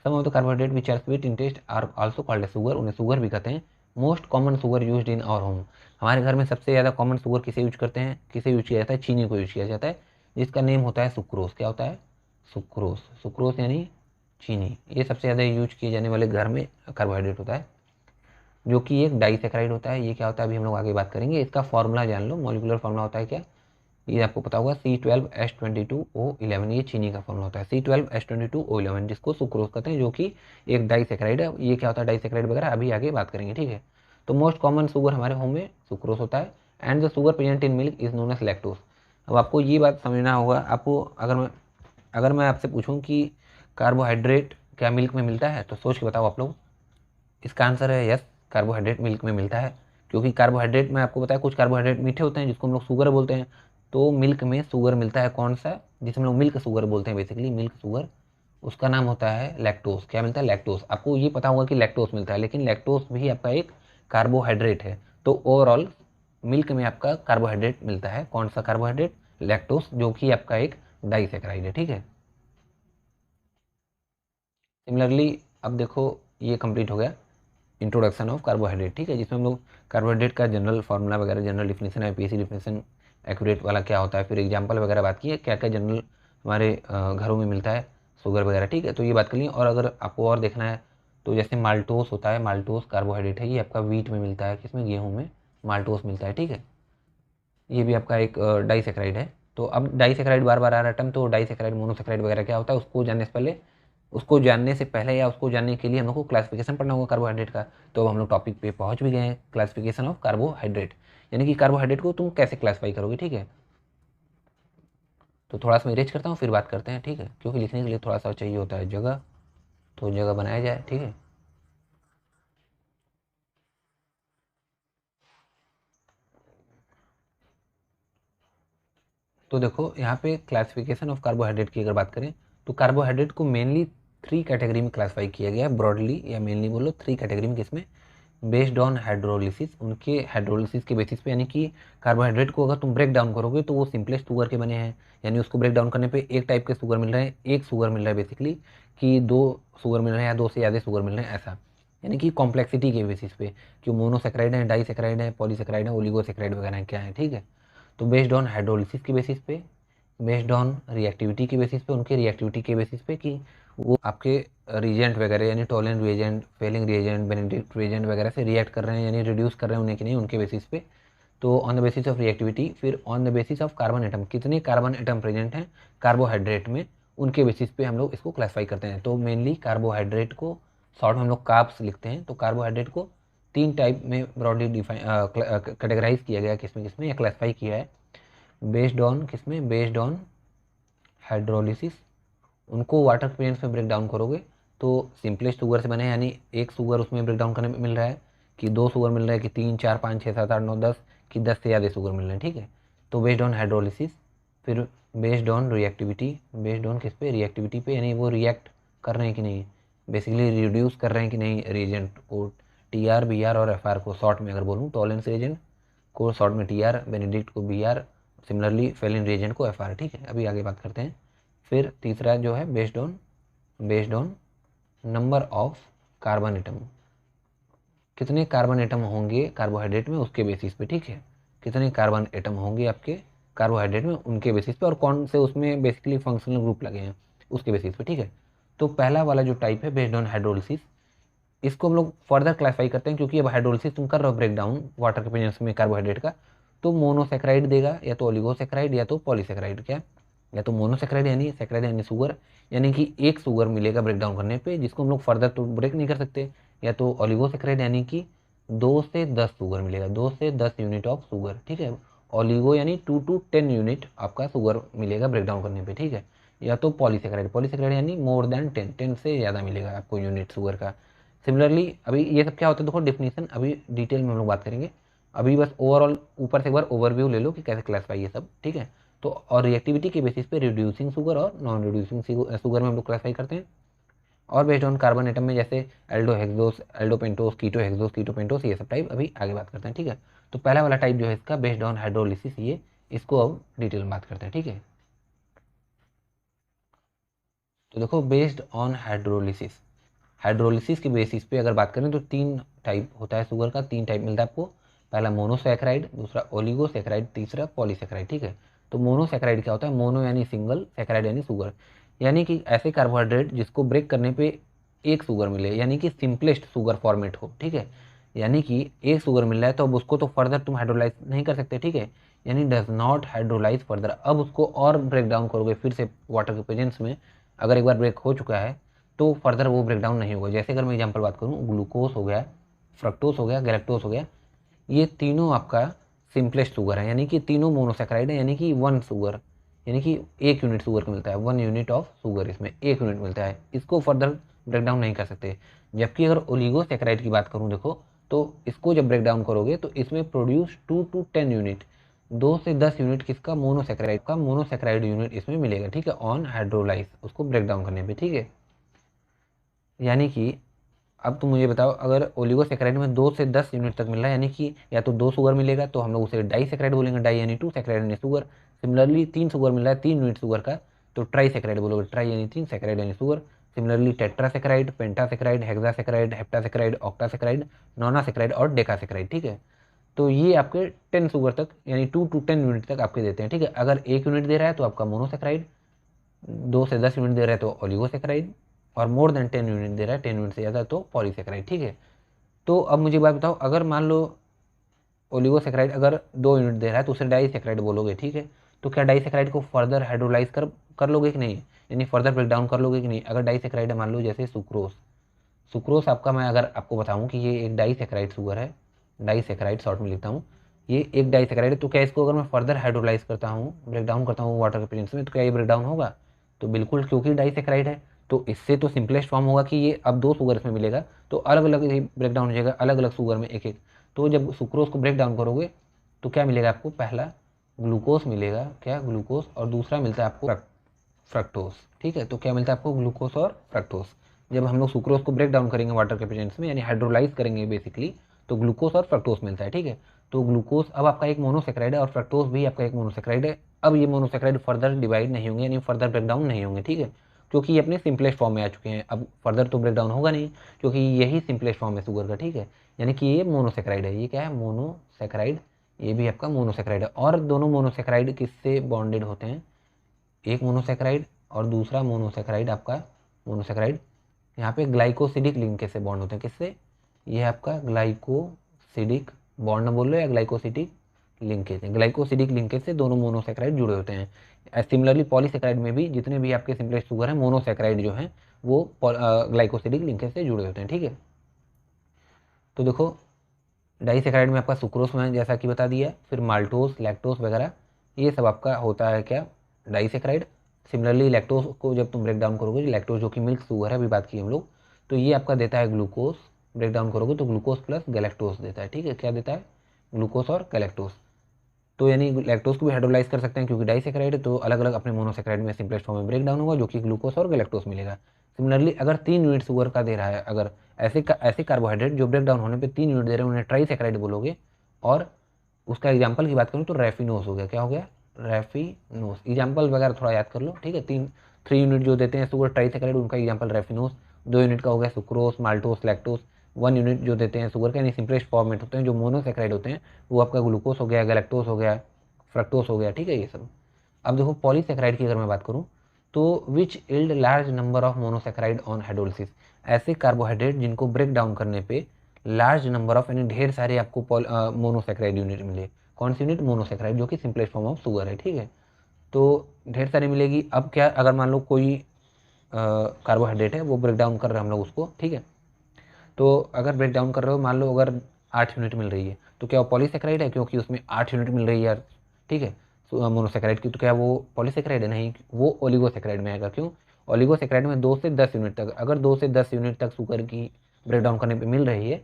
Some of the carbohydrate which are sweet in taste are also called a sugar, उन्हें शुगर भी कहते हैं। Most common sugar used in our home, हमारे घर में सबसे ज़्यादा कॉमन शुगर किसे यूज करते हैं, किसे यूज किया जाता है, चीनी को यूज किया जाता है, जिसका नेम होता है सुक्रोज। क्या होता है, सुक्रोज, सुक्रोज यानी चीनी। ये सबसे ज़्यादा यूज किए जाने वाले घर में कार्बोहाइड्रेट होता है, जो कि एक डाइसैकेराइड होता है। ये क्या होता है अभी हम लोग आगे बात करेंगे। इसका फॉर्मूला जान लो, मॉलिक्यूलर फॉर्मूला होता है क्या, ये आपको पता होगा, C12H22O11, ये चीनी का फॉर्मूला होता है, C12H22O11, जिसको सुक्रोज कहते हैं, जो कि एक डाइसैकेराइड है। ये क्या होता है डाइसैकेराइड वगैरह अभी आगे बात करेंगे, ठीक है। तो मोस्ट कॉमन शुगर हमारे होम में सुक्रोज होता है, and the sugar present in milk is known as lactose. अब आपको ये बात समझना होगा, आपको अगर मैं आपसे पूछूं कि कार्बोहाइड्रेट क्या मिल्क में मिलता है, तो सोच के बताओ आप लोग। इसका आंसर है यस, कार्बोहाइड्रेट मिल्क में मिलता है। क्योंकि कार्बोहाइड्रेट में आपको बताया कुछ कार्बोहाइड्रेट मीठे होते हैं, जिसको हम लोग शुगर बोलते हैं। तो मिल्क में शुगर मिलता है, कौन सा, जिसे हम लोग मिल्क शुगर बोलते हैं, बेसिकली मिल्क शुगर, उसका नाम होता है लैक्टोज। क्या मिलता है, लैक्टोज। आपको ये पता होगा कि लैक्टोज मिलता है, लेकिन लैक्टोज भी आपका एक कार्बोहाइड्रेट है। तो ओवरऑल मिल्क में आपका कार्बोहाइड्रेट मिलता है, कौन सा कार्बोहाइड्रेट, लैक्टोज, जो कि आपका एक डाइसैकेराइड है, ठीक है। सिमिलरली अब देखो ये कंप्लीट हो गया इंट्रोडक्शन ऑफ कार्बोहाइड्रेट, ठीक है, जिसमें हम लोग कार्बोहाइड्रेट का जनरल फार्मूला वगैरह, general definition, IUPAC definition, accurate वाला क्या होता है, फिर एग्जांपल वगैरह बात की है, क्या क्या जनरल हमारे घरों में मिलता है शुगर वगैरह, ठीक है। तो ये बात कर ली। और अगर आपको और देखना है तो जैसे माल्टोस होता है, माल्टोस कार्बोहाइड्रेट है, ये आपका वीट में मिलता है, किसमें, गेहूँ में माल्टोस मिलता है, ठीक है। ये भी आपका एक डाइसैकेराइड है। तो अब डाइसैकेराइड बार बार आ रहा है टर्म, तो डाइसैकेराइड, मोनोसैकेराइड वगैरह क्या होता है, उसको जानने से पहले या उसको जानने के लिए हम लोग को क्लासिफिकेशन पढ़ना होगा कार्बोहाइड्रेट का। तो अब हम लोग टॉपिक पे पहुंच भी गए हैं, क्लासिफिकेशन ऑफ कार्बोहाइड्रेट, यानी कि कार्बोहाइड्रेट को तुम कैसे क्लासीफाई करोगे, ठीक है। तो थोड़ा सा मैं इरेज करता हूँ, फिर बात करते हैं, ठीक है, क्योंकि लिखने के लिए थोड़ा सा चाहिए होता है जगह, तो जगह बनाया जाए, ठीक है। तो देखो यहाँ पे क्लासिफिकेशन ऑफ कार्बोहाइड्रेट की अगर बात करें, तो कार्बोहाइड्रेट को मेनली 3 कैटेगरी में क्लासीफाई किया गया है, ब्रॉडली या मेनली बोलो 3 कैटेगरी में, किसमें, बेस्ड ऑन हाइड्रोलिसिस, उनके हाइड्रोलिसिस के बेसिस पे, यानी कि कार्बोहाइड्रेट को अगर तुम ब्रेक डाउन करोगे तो वो सिंपलेस्ट शुगर के बने हैं, यानी उसको ब्रेक डाउन करने पे एक टाइप के शुगर मिल रहे हैं, एक शुगर मिल रहा है बेसिकली, कि 2 शुगर मिल रहे हैं या 2 से ज़्यादा शुगर मिल रहे हैं, ऐसा, यानी कि कॉम्प्लेक्सिटी के बेसिस पे, कि मोनोसेक्राइड है, डाईसेक्राइड है, पॉलीसेक्राइड है, ओलिगोसेक्राइड वगैरह क्या है, ठीक है। तो बेस्ड ऑन हाइड्रोलिसिस के बेसिस पे, बेस्ड ऑन रिएक्टिविटी के बेसिस पे, उनके रिएक्टिविटी के बेसिस पे, कि वो आपके रिएजेंट वगैरह, यानी Tollens reagent, Fehling reagent, Benedict reagent वगैरह से रिएक्ट कर रहे हैं, यानी रिड्यूस कर रहे हैं उन्हें कि नहीं, उनके बेसिस पे। तो on the basis of reactivity, फिर on the basis of carbon atom, कितने कार्बन एटम प्रेजेंट हैं कार्बोहाइड्रेट में, उनके बेसिस पे हम लोग इसको क्लासीफाई करते हैं। तो मेनली कार्बोहाइड्रेट को शॉर्ट में हम लोग कार्ब्स लिखते हैं। तो कार्बोहाइड्रेट को 3 टाइप में ब्रॉडली डिफाइन कैटेगराइज किया गया, किसमें किसमें या क्लासीफाई किया है, बेस्ड ऑन किसमें, बेस्ड ऑन हाइड्रोलिसिस, उनको वाटर प्रेजेंस में ब्रेक डाउन करोगे तो सिंपलेस्ट शुगर से बने, यानी एक शुगर उसमें ब्रेक डाउन करने में मिल रहा है कि 2 शुगर मिल रहा है कि 3 4 5 6 7 8 9 10 कि 10 से ज़्यादा शुगर मिल रहे हैं, ठीक है। तो बेस्ड ऑन हाइड्रोलिसिस, फिर based on reactivity, based on किस पे, रिएक्टिविटी पे, यानी वो रिएक्ट कर रहे हैं कि नहीं, बेसिकली रिड्यूस कर रहे हैं कि नहीं रिएजेंट को, टीआर, बीआर और एफआर को शॉर्ट में अगर बोलूँ, टॉलरेंस रिएजेंट को शॉर्ट में टीआर, बेनेडिक्ट को बीआर, सिमिलरली फेलिन रिएजेंट को एफआर, ठीक है। अभी आगे बात करते हैं। फिर तीसरा जो है based on number of carbon atom, कितने कार्बन एटम होंगे कार्बोहाइड्रेट में उसके बेसिस पे, ठीक है। कितने कार्बन एटम होंगे आपके कार्बोहाइड्रेट में उनके बेसिस पे, और कौन से उसमें बेसिकली फंक्शनल ग्रुप लगे हैं उसके बेसिस पे, ठीक है। तो पहला वाला जो टाइप है बेस्ड ऑन हाइड्रोलिसिस, इसको हम लोग फर्दर क्लासीफाई करते हैं, क्योंकि अब हाइड्रोलिसिस तुम कर रहे हो ब्रेक डाउन वाटर के प्रेजेंस में कार्बोहाइड्रेट का, तो मोनोसेक्राइड देगा या तो ओलिगोसेक्राइड या तो पॉलीसेक्राइड, क्या, या तो मोनोसेक्राइड यानी सेक्राइड यानी शुगर, यानी कि एक शुगर मिलेगा ब्रेक डाउन करने पे, जिसको हम लोग फर्दर तो ब्रेक नहीं कर सकते, या तो ओलिगोसेक्राइड यानी कि 2 से 10 शुगर मिलेगा, 2 से 10 यूनिट ऑफ शुगर, ठीक है। ओलिगो यानी 2 to 10 यूनिट आपका शुगर मिलेगा ब्रेक डाउन करने पे, ठीक है। या तो पॉलीसेक्राइड, पॉलीसेक्राइड यानी मोर देन 10, 10 से ज़्यादा मिलेगा आपको यूनिट शुगर का। सिमिलरली अभी ये सब क्या होता है देखो डिफिनीशन अभी डिटेल में हम लोग बात करेंगे, अभी बस ओवरऑल ऊपर से एक बार ओवरव्यू ले लो कि कैसे क्लासीफाई ये सब, ठीक है। तो और रिएक्टिविटी के बेसिस पे रिड्यूसिंग शुगर और नॉन रिड्यूसिंग शुगर में हम लोग क्लासीफाई करते हैं, और बेस्ड ऑन कार्बन एटम में जैसे एल्डो हेक्सोस, एल्डो पेंटोस, कीटो हेक्सोस, कीटो पेंटोस, ये सब टाइप अभी आगे बात करते हैं, ठीक है। तो पहला वाला टाइप जो है इसका बेस्ड ऑन हाइड्रोलिसिस, ये इसको अब डिटेल में बात करते हैं, ठीक है। तो देखो बेस्ड ऑन हाइड्रोलिसिस, हाइड्रोलिसिस के बेसिस पे अगर बात करें तो 3 टाइप होता है शुगर का, 3 टाइप मिलता है आपको। पहला मोनोसेक्राइड, दूसरा ओलिगोसेक्राइड, तीसरा पॉलीसेक्राइड, ठीक है। तो मोनोसेक्राइड क्या होता है, मोनो यानी सिंगल, सेक्राइड यानी शुगर, यानी कि ऐसे कार्बोहाइड्रेट जिसको ब्रेक करने पे एक शुगर मिले, यानी कि सिंपलेस्ट शुगर फॉर्मेट हो, ठीक है। यानी कि एक शुगर मिल रहा है तो अब उसको तो फर्दर तुम हाइड्रोलाइज नहीं कर सकते, ठीक है, यानी डज नॉट हाइड्रोलाइज फर्दर, अब उसको और ब्रेक डाउन करोगे फिर से वाटर के प्रेजेंस में, अगर एक बार ब्रेक हो चुका है तो फर्दर वो ब्रेक डाउन नहीं होगा। जैसे अगर मैं एग्जांपल बात करूँ, ग्लूकोज हो गया, फ्रक्टोज हो गया, गैलेक्टोज हो गया, ये तीनों आपका सिंपलेस्ट शुगर है, यानी कि तीनों मोनोसेक्राइड है, यानी कि 1 शुगर, यानी कि 1 यूनिट शुगर का मिलता है, 1 यूनिट ऑफ शुगर, इसमें 1 यूनिट मिलता है, इसको फर्दर ब्रेक डाउन नहीं कर सकते। जबकि अगर ओलिगोसेक्राइड की बात करूँ देखो, तो इसको जब ब्रेक डाउन करोगे तो इसमें प्रोड्यूस 2 to 10 यूनिट, 2 से 10 यूनिट किसका, मोनोसेक्राइड यूनिट इसमें मिलेगा, ठीक है, ऑन हाइड्रोलाइज, उसको ब्रेक डाउन करने पे, ठीक है। यानी कि अब तुम मुझे बताओ, अगर ओलिगोसेक्राइड में 2 से 10 यूनिट तक मिल रहा है, यानी कि या तो 2 शुगर मिलेगा तो हम लोग उसे डाइसेक्राइड बोलेंगे, डाई यानी 2, सेक्राइड यानी शुगर। सिमिलरली 3 शुगर मिल रहा है, 3 यूनिट शुगर का, तो ट्राइसेक्राइड बोलोगे, ट्राई यानी 3, सेक्राइड यानी शुगर। सिमिलरली टेट्रासेक्राइड, पेंटासेक्राइड, हेक्सासेक्राइड, हेप्टासेक्राइड, ऑक्टासेक्राइड, नोनासेक्राइड और डेकासेक्राइड, ठीक है। तो ये आपके 10 शुगर तक यानी 2 to 10 यूनिट तक आपके देते हैं, ठीक है। अगर 1 यूनिट दे रहा है तो आपका मोनोसेक्राइड, 2 से 10 यूनिट दे रहा है तो ओलिगोसेक्राइड, और मोर देन 10 यूनिट दे रहा है, 10 यूनिट से ज़्यादा तो पॉलीसेक्राइड, ठीक है। तो अब मुझे बात बताओ, अगर मान लो ओलिगोसेक्राइड अगर 2 यूनिट दे रहा है तो उसे डाइसेक्राइड बोलोगे, ठीक है। तो क्या डाइसेक्राइड को फर्दर हाइड्रोलाइज कर लोगे कि नहीं, यानी फर्दर ब्रेक डाउन कर लोगे कि नहीं। अगर डाइसेक्राइड है मान लो जैसे सुक्रोस, सुक्रोस आपका मैं अगर आपको बताऊं कि ये एक डाइसेक्राइड शुगर है, डाइसेक्राइड शॉर्ट में लिखता हूँ, ये एक डाइसेक्राइड है, तो क्या इसको अगर मैं फर्दर हाइड्रोलाइज करता हूँ, ब्रेक डाउन करता हूँ वाटर के प्रेजेंस में, तो क्या ये ब्रेक डाउन होगा, तो बिल्कुल, क्योंकि डाइसेक्राइड है। तो इससे तो सिंपलेस्ट फॉर्म होगा कि ये अब 2 शुगर इसमें मिलेगा तो अलग अलग ही ब्रेक डाउन हो जाएगा, अलग अलग शुगर में एक एक। तो जब सुक्रोज को ब्रेक डाउन करोगे तो क्या मिलेगा आपको, पहला ग्लूकोज मिलेगा, क्या, ग्लूकोज, और दूसरा मिलता है आपको फ्रक्टोज, ठीक है। तो क्या मिलता है आपको, ग्लूकोज और फ्रक्टोज। जब हम लोग सुक्रोज को ब्रेक डाउन करेंगे वाटर के प्रेजेंस में, यानी हाइड्रोलाइज करेंगे बेसिकली, तो ग्लूकोज और फ्रक्टोज मिलता है, ठीक है। तो ग्लूकोज अब आपका एक मोनोसेक्राइड है और फ्रक्टोज भी आपका एक मोनोसेक्राइड है। अब ये मोनोसेक्राइड फर्दर डिवाइड नहीं होंगे, यानी फर्दर ब्रेक डाउन नहीं होंगे, ठीक है, क्योंकि ये अपने सिंपलेस्ट फॉर्म में आ चुके हैं। अब फर्दर तो ब्रेक डाउन होगा नहीं, क्योंकि यही सिंपलेस्ट फॉर्म है शुगर का, ठीक है। यानी कि ये मोनोसेक्राइड है, ये क्या है, मोनोसेक्राइड, ये भी आपका मोनोसेक्राइड है। और दोनों मोनोसेक्राइड किससे बॉन्डेड होते हैं, एक मोनोसेक्राइड और दूसरा मोनोसेक्राइड आपका, मोनोसेक्राइड यहाँ पे ग्लाइकोसिडिक लिंकेज से बॉन्ड होते हैं, किससे, ये आपका ग्लाइकोसिडिक बॉन्ड बोल रहे हो या ग्लाइकोसिडिक लिंकेज है, ग्लाइकोसिडिक लिंकेज से दोनों मोनोसेक्राइड जुड़े होते हैं। सिमिलरली पॉलीसेक्राइड में भी जितने भी आपके सिंपलेस्ट शुगर हैं, मोनोसेक्राइड जो हैं वो ग्लाइकोसिडिक लिंकेज से जुड़े होते हैं, ठीक है। तो देखो डाइसेक्राइड में आपका सुक्रोज में जैसा कि बता दिया, फिर माल्टोस, लैक्टोस वगैरह, ये सब आपका होता है क्या, डाइसेक्राइड। सिमिलरली लैक्टोज को जब तुम ब्रेक डाउन करोगे, लैक्टोज जो कि मिल्क शुगर है, अभी बात की हम लोग, तो ये आपका देता है ग्लूकोज, ब्रेक डाउन करोगे तो ग्लूकोज प्लस गैलेक्टोज देता है, ठीक है। क्या देता है? ग्लूकोज और गैलेक्टोज। तो यानी लैक्टोज को भी हाइड्रोलाइज कर सकते हैं क्योंकि डाइसेक्राइड है, तो अलग अलग अपने मोनोसेक्राइड में सिंपलेस्ट फॉर्म में ब्रेक डाउन होगा जो कि ग्लूकोज और गैलेक्टोज मिलेगा। सिमिलरली अगर 3 यूनिट शुगर का दे रहा है, अगर ऐसे कार्बोहाइड्रेट जो ब्रेक डाउन होने पे 3 यूनिट दे रहे हैं, उन्हें ट्राइसेक्राइड बोलोगे। और उसका एग्जाम्पल की बात करूँ तो रेफिनोस हो गया। क्या हो गया? रेफिनोस। एग्जाम्पल वगैरह थोड़ा याद कर लो, ठीक है। 3 यूनिट जो देते हैं शुगर ट्राइसेक्राइड, उनका एग्जाम्पल रेफिनोस। 2 यूनिट का हो गया सुक्रोस, माल्टोस, लैक्टोस। 1 यूनिट जो देते हैं शुगर के यानी सिंपलेस्ट फॉर्मेट होते हैं जो मोनोसेक्राइड होते हैं, वो आपका ग्लूकोस हो गया, गैलेक्टोस हो गया, फ्रक्टोस हो गया, ठीक है, ये सब। अब देखो पॉलीसेक्राइड की अगर मैं बात करूँ तो which yield large number of monosaccharide on hydrolysis. ऐसे कार्बोहाइड्रेट जिनको ब्रेक डाउन करने पे लार्ज नंबर ऑफ यानी ढेर सारे आपको मोनोसेक्राइड यूनिट मिले। कौन सी यूनिट? मोनोसेक्राइड, जो कि सिंपलेस्ट फॉर्म ऑफ शुगर है, ठीक है। तो ढेर सारी मिलेगी। अब क्या, अगर मान लो कोई कार्बोहाइड्रेट है, वो ब्रेक डाउन कर रहे हैं हम लोग उसको, ठीक है। तो अगर ब्रेक डाउन कर रहे हो, मान लो अगर 8 यूनिट मिल रही है, तो क्या वो पॉलीसेक्राइड है? क्योंकि उसमें 8 यूनिट मिल रही है यार, ठीक है, मोनोसेक्राइड की। तो क्या वो पॉलीसेक्राइड है? नहीं, वो ओलिगोसेक्राइड में आएगा। क्यों? ओलिगोसेक्राइड में 2 से 10 यूनिट तक, अगर 2 से 10 यूनिट तक शुगर की ब्रेक डाउन करने पर मिल रही है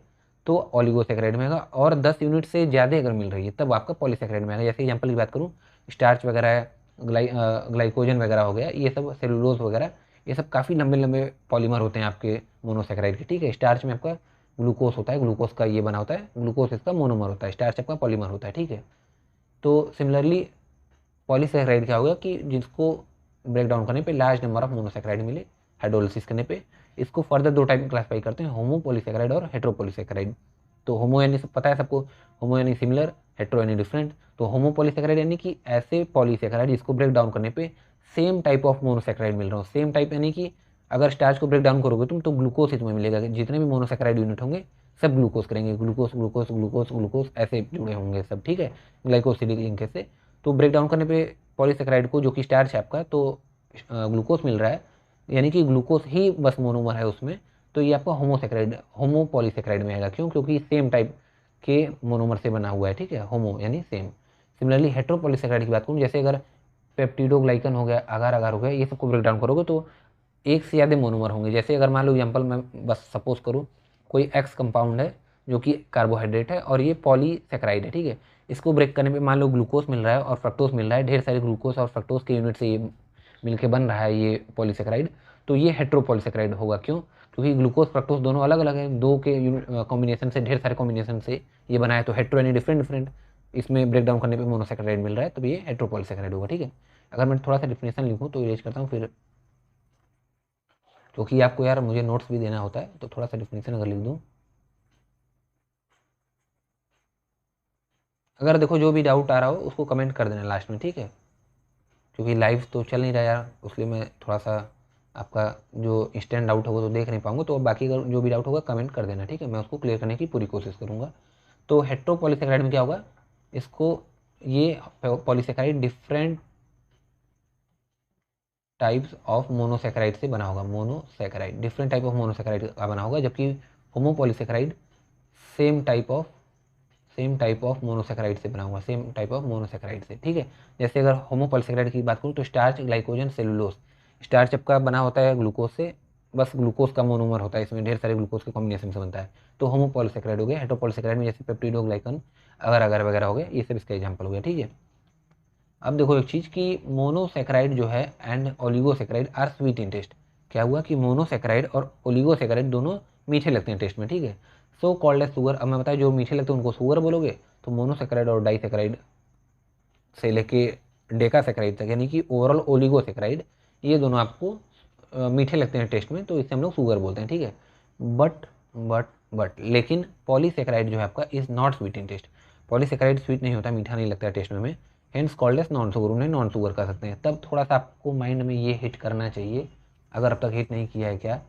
तो ओलिगोसेक्राइड में आएगा, और 10 यूनिट से ज़्यादा अगर मिल रही है तब आपका पॉलीसेक्राइड में आएगा। जैसे एग्जाम्पल की बात करूँ, स्टार्च वगैरह है, ग्लाइकोजन वगैरह हो गया, ये सब सेलुलोज वगैरह, ये सब काफ़ी लंबे लंबे पॉलीमर होते हैं आपके मोनोसेक्राइड के, ठीक है। स्टार्च में आपका ग्लूकोज होता है, ग्लूकोज का ये बना होता है, ग्लूकोज इसका मोनोमर होता है, स्टार्च आपका पॉलीमर होता है, ठीक है। तो सिमिलरली पॉलीसेक्राइड क्या होगा कि जिसको ब्रेक डाउन करने पे लार्ज नंबर ऑफ मोनोसेक्राइड मिले हाइड्रोलिसिस करने पे, इसको फर्दर 2 टाइप में क्लासिफाई करते हैं, होमोपॉलीसेक्राइड और हेट्रोपॉलीसेक्राइड। तो होमो यानी सब पता है सबको, होमो यानी सिमिलर, हेट्रो यानी डिफरेंट। तो होमोपॉलीसेक्राइड यानी कि ऐसे पॉलीसेक्राइड जिसको ब्रेक डाउन करने पे सेम टाइप ऑफ मोनोसेक्राइड मिल रहा हो। सेम टाइप यानी कि अगर स्टार्च को ब्रेक डाउन करोगे तुम तो ग्लूकोज ही तुम्हें मिलेगा, जितने भी मोनोसेक्राइड यूनिट होंगे सब ग्लूकोज करेंगे, ग्लूकोज ग्लूकोज ग्लूकोज ग्लूकोज ऐसे जुड़े होंगे सब, ठीक है, ग्लाइकोसिडिक लिंकेज से। तो ब्रेक डाउन करने पे पॉलीसेक्राइड को, जो कि स्टार्च है आपका, तो ग्लूकोज मिल रहा है, यानी कि ग्लूकोज ही बस मोनोमर है उसमें, तो ये आपका होमोसेक्राइड, होमोपॉलीसेक्राइड में आएगा। क्यों? क्योंकि सेम टाइप के मोनोमर से बना हुआ है, ठीक है, होमो यानी सेम। सिमिलरली हेट्रोपॉलीसेक्राइड की बात करूँ, जैसे अगर पेप्टिडोग्लाइकन हो गया, अगार अगार हो गया, ये सबको ब्रेक डाउन करोगे तो एक से ज़्यादा मोनोमर होंगे। जैसे अगर मान लो एग्जाम्पल मैं बस सपोज करूँ, कोई एक्स कंपाउंड है जो कि कार्बोहाइड्रेट है और ये पॉलीसेक्राइड है, ठीक है। इसको ब्रेक करने पे मान लो ग्लूकोज मिल रहा है और फ्रक्टोज मिल रहा है, ढेर सारे ग्लूकोज और फ्रक्टोज के यूनिट से ये मिलके बन रहा है ये पॉलीसेक्राइड, तो ये हेट्रोपॉलीसेक्राइड होगा। क्यों? क्योंकि ग्लूकोज फ्रक्टोज दोनों अलग अलग है, 2 के कॉम्बिनेशन से, ढेर सारे कॉम्बिनेशन से ये बना है, तो हेट्रो यानी डिफरेंट डिफरेंट, इसमें ब्रेक डाउन करने पे मोनोसेक्राइड मिल रहा है, तो ये हेट्रोपॉलीसेक्राइड होगा, ठीक है। अगर मैं थोड़ा सा डिफिनेशन लिखूँ तो इरेज करता हूँ फिर, क्योंकि आपको यार मुझे नोट्स भी देना होता है, तो थोड़ा सा डिफिनेशन अगर लिख दूँ। अगर देखो जो भी डाउट आ रहा हो उसको कमेंट कर देना लास्ट में, ठीक है, क्योंकि लाइव तो चल नहीं रहा यार, उसलिए मैं थोड़ा सा आपका जो इंस्टेंट डाउट होगा तो देख नहीं पाऊंगा, तो बाकी अगर जो भी डाउट होगा कमेंट कर देना, ठीक है, मैं उसको क्लियर करने की पूरी कोशिश करूँगा। तो हेट्रोपॉलीसेक्राइड में क्या होगा, इसको ये polysaccharide different types of monosaccharide से बना होगा, monosaccharide different type of monosaccharide का बना होगा, जबकि होमोपॉलीसेक्राइड सेम टाइप ऑफ मोनोसेक्राइड से बना हुआ, सेम टाइप ऑफ मोनोसेक्राइड से, ठीक है। जैसे अगर होमोपॉलीसेक्राइड की बात करूँ तो स्टार्च, ग्लाइकोजन, सेलुलोज। स्टार्च आपका बना होता है ग्लूकोज से, बस ग्लूकोज का मोनोमर होता है, इसमें ढेर सारे ग्लूकोज के कॉम्बिनेशन से बनता है, तो होमोपॉलीसेक्राइड हो गया। हेट्रोपॉलीसेक्राइड में जैसे पेप्टिडोग्लाइकन, अगर अगर वगैरह हो गए, ये सब इसका एग्जाम्पल हो गया, ठीक है। अब देखो एक चीज़ कि मोनोसेक्राइड जो है and oligosaccharide are sweet in taste. क्या हुआ कि मोनोसेक्राइड और ओलिगोसेक्राइड दोनों मीठे लगते हैं टेस्ट में, ठीक है। So called as sugar. अब मैं बताया जो मीठे लगते हैं उनको शुगर बोलोगे, तो मोनोसेक्राइड और डाइसेक्राइड से लेके डेकासेक्राइड तक, यानी कि ओवरऑल ओलिगोसेक्राइड, ये दोनों आपको मीठे लगते हैं टेस्ट में, तो इसे हम लोग शुगर बोलते हैं, ठीक है। बट बट लेकिन पॉलीसेक्राइड जो है आपका is not sweet in taste. Polysaccharide sweet नहीं होता, मीठा नहीं लगता है टेस्ट में, hence called as non sugar, उन्हें नॉन शुगर कर सकते हैं। तब थोड़ा सा आपको माइंड में ये हिट करना चाहिए, अगर अब तक हिट नहीं किया है, क्या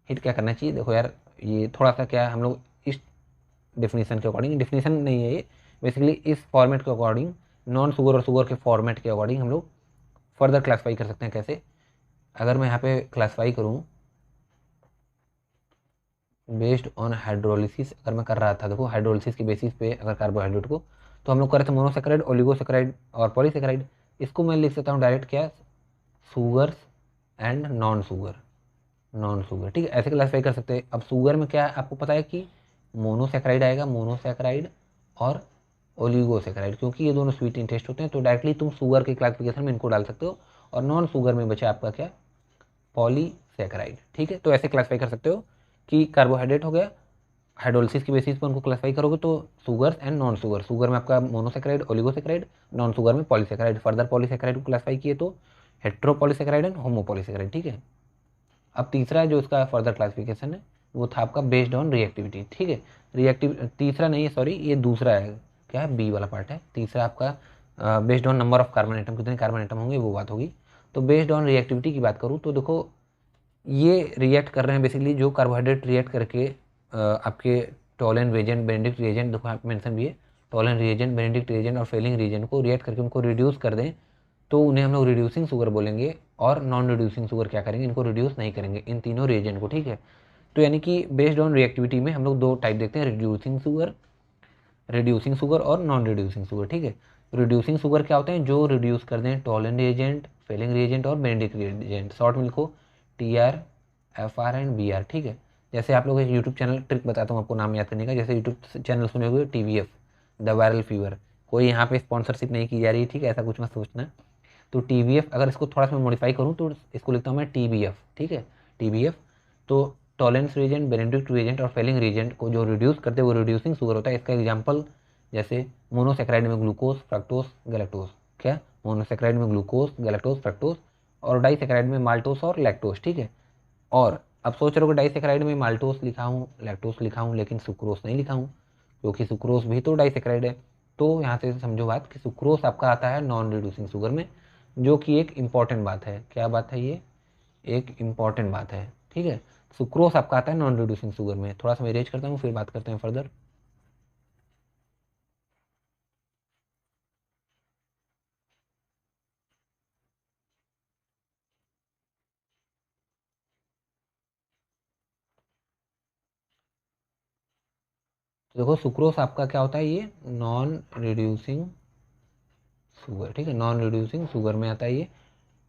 हिट क्या करना चाहिए, देखो यार, ये थोड़ा सा क्या हम लोग इस डेफिनेशन के अकॉर्डिंग, डेफिनेशन नहीं है ये, बेसिकली इस फॉर्मेट के अकॉर्डिंग, नॉन शुगर और शुगर के फॉर्मेट के अकॉर्डिंग हम लोग फर्दर क्लासीफाई कर सकते हैं। कैसे? अगर मैं यहाँ पे क्लासीफाई करूँ बेस्ड ऑन हाइड्रोलिसिस, अगर मैं कर रहा था, देखो हाइड्रोलिसिस के बेसिस पे अगर कार्बोहाइड्रेट को, तो हम लोग कर रहे थे मोनोसेक्राइड, ओलिगोसेक्राइड और पॉलीसेक्राइड। इसको मैं लिख सकता हूँ डायरेक्ट क्या, शुगर्स एंड नॉन शुगर, ठीक है, ऐसे क्लासीफाई कर सकते हैं। अब शुगर में क्या है, आपको पता है कि मोनोसेक्राइड आएगा, मोनोसेक्राइड और ओलिगोसेक्राइड, क्योंकि ये दोनों स्वीट इन टेस्ट होते हैं, तो डायरेक्टली तुम शुगर के क्लासिफिकेशन में इनको डाल सकते हो। और नॉन शुगर में बचा आपका क्या, पॉलीसेक्राइड, ठीक है। तो ऐसे क्लासीफाई कर सकते हो कि कार्बोहाइड्रेट हो गया, हाइड्रोलिसिस की बेसिस पर उनको क्लासीफाई करोगे तो sugars and non sugar, sugar में आपका मोनोसेक्राइड, ओलिगोसेक्राइड, नॉन शुगर में पॉलीसेक्राइड, फर्दर पॉलीसेक्राइड को क्लासीफाई किए तो हेट्रोपॉलीसेक्राइड एंड होमोपॉलीसेक्राइड, ठीक है। अब तीसरा जो इसका फर्दर क्लासिफिकेशन है वो था आपका बेस्ड ऑन रिएक्टिविटी, ठीक है। रिएक्टिव तीसरा नहीं है, सॉरी, ये दूसरा है, क्या है, बी वाला पार्ट है। तीसरा आपका based on number of carbon atom, कितने कार्बन आइटम होंगे वो बात होगी। तो बेस्ड ऑन रिएक्टिविटी की बात करूँ तो देखो, ये रिएक्ट कर रहे हैं बेसिकली, जो कार्बोहाइड्रेट रिएक्ट करके आपके टॉलन रिएजेंट, बेनेडिक्ट रिएजेंट, देखो यहाँ पे मेंशन भी है, टॉलन रिएजेंट, बेनेडिक्ट रिएजेंट और फेलिंग रिएजेंट को रिएक्ट करके उनको रिड्यूस कर दें, तो उन्हें हम लोग रिड्यूसिंग शुगर बोलेंगे। और नॉन रिड्यूसिंग शुगर क्या करेंगे, इनको रिड्यूस नहीं करेंगे, इन तीनों रिएजेंट को, ठीक है। तो यानी कि बेस्ड ऑन रिएक्टिविटी में हम लोग दो टाइप देखते हैं, रिड्यूसिंग शुगर और नॉन रिड्यूसिंग शुगर, ठीक है। रिड्यूसिंग शुगर क्या होते हैं, जो रिड्यूस कर दें टॉलन रिएजेंट, फेलिंग रिएजेंट और बेनेडिक्ट रिएजेंट, शॉर्ट में लिखो TR, FR एंड BR, ठीक है। जैसे आप लोग एक यूट्यूब चैनल, ट्रिक बताता हूँ आपको नाम याद करने का, जैसे यूट्यूब चैनल सुने हुए TVF, द वायरल फीवर, कोई यहाँ पे स्पॉन्सरशिप नहीं की जा रही है, ठीक है, ऐसा कुछ मत सोचना। तो TVF, अगर इसको थोड़ा सा मैं मॉडिफाई करूँ तो इसको लिखता हूँ मैं TBF, ठीक है, TBF। तो टॉलेंस रिएजेंट, बेनेडिक्ट रिएजेंट और फेलिंग रिएजेंट को जो रिड्यूस करते हैं वो रिड्यूसिंग शुगर होता है। इसका एग्जांपल जैसे मोनोसेक्राइड में ग्लूकोज, फ्रक्टोज, गैलेक्टोज, क्या, मोनोसेक्राइड में ग्लूकोज, गैलेक्टोज, फ्रक्टोज, और डाइसेक्राइड में माल्टोस और लैक्टोज, ठीक है। और अब सोच रहे हो कि डाइसेक्राइड में माल्टोस लिखा हूँ, लैक्टोस लिखा हूँ, लेकिन सुक्रोज नहीं लिखा हूँ, क्योंकि सुक्रोज भी तो डाइसेक्राइड है। तो यहाँ से समझो बात कि सुक्रोज आपका आता है नॉन रिड्यूसिंग शुगर में, जो कि एक इम्पॉर्टेंट बात है। क्या बात है ये, एक इम्पॉर्टेंट बात है, ठीक है। सुक्रोज आपका आता है नॉन रिड्यूसिंग शुगर में। थोड़ा सा मैं इरेज करता हूँ, फिर बात करते हैं फर्दर। तो देखो सुक्रोज आपका क्या होता है, ये नॉन रिड्यूसिंग शुगर, ठीक है, नॉन रिड्यूसिंग शुगर में आता है ये।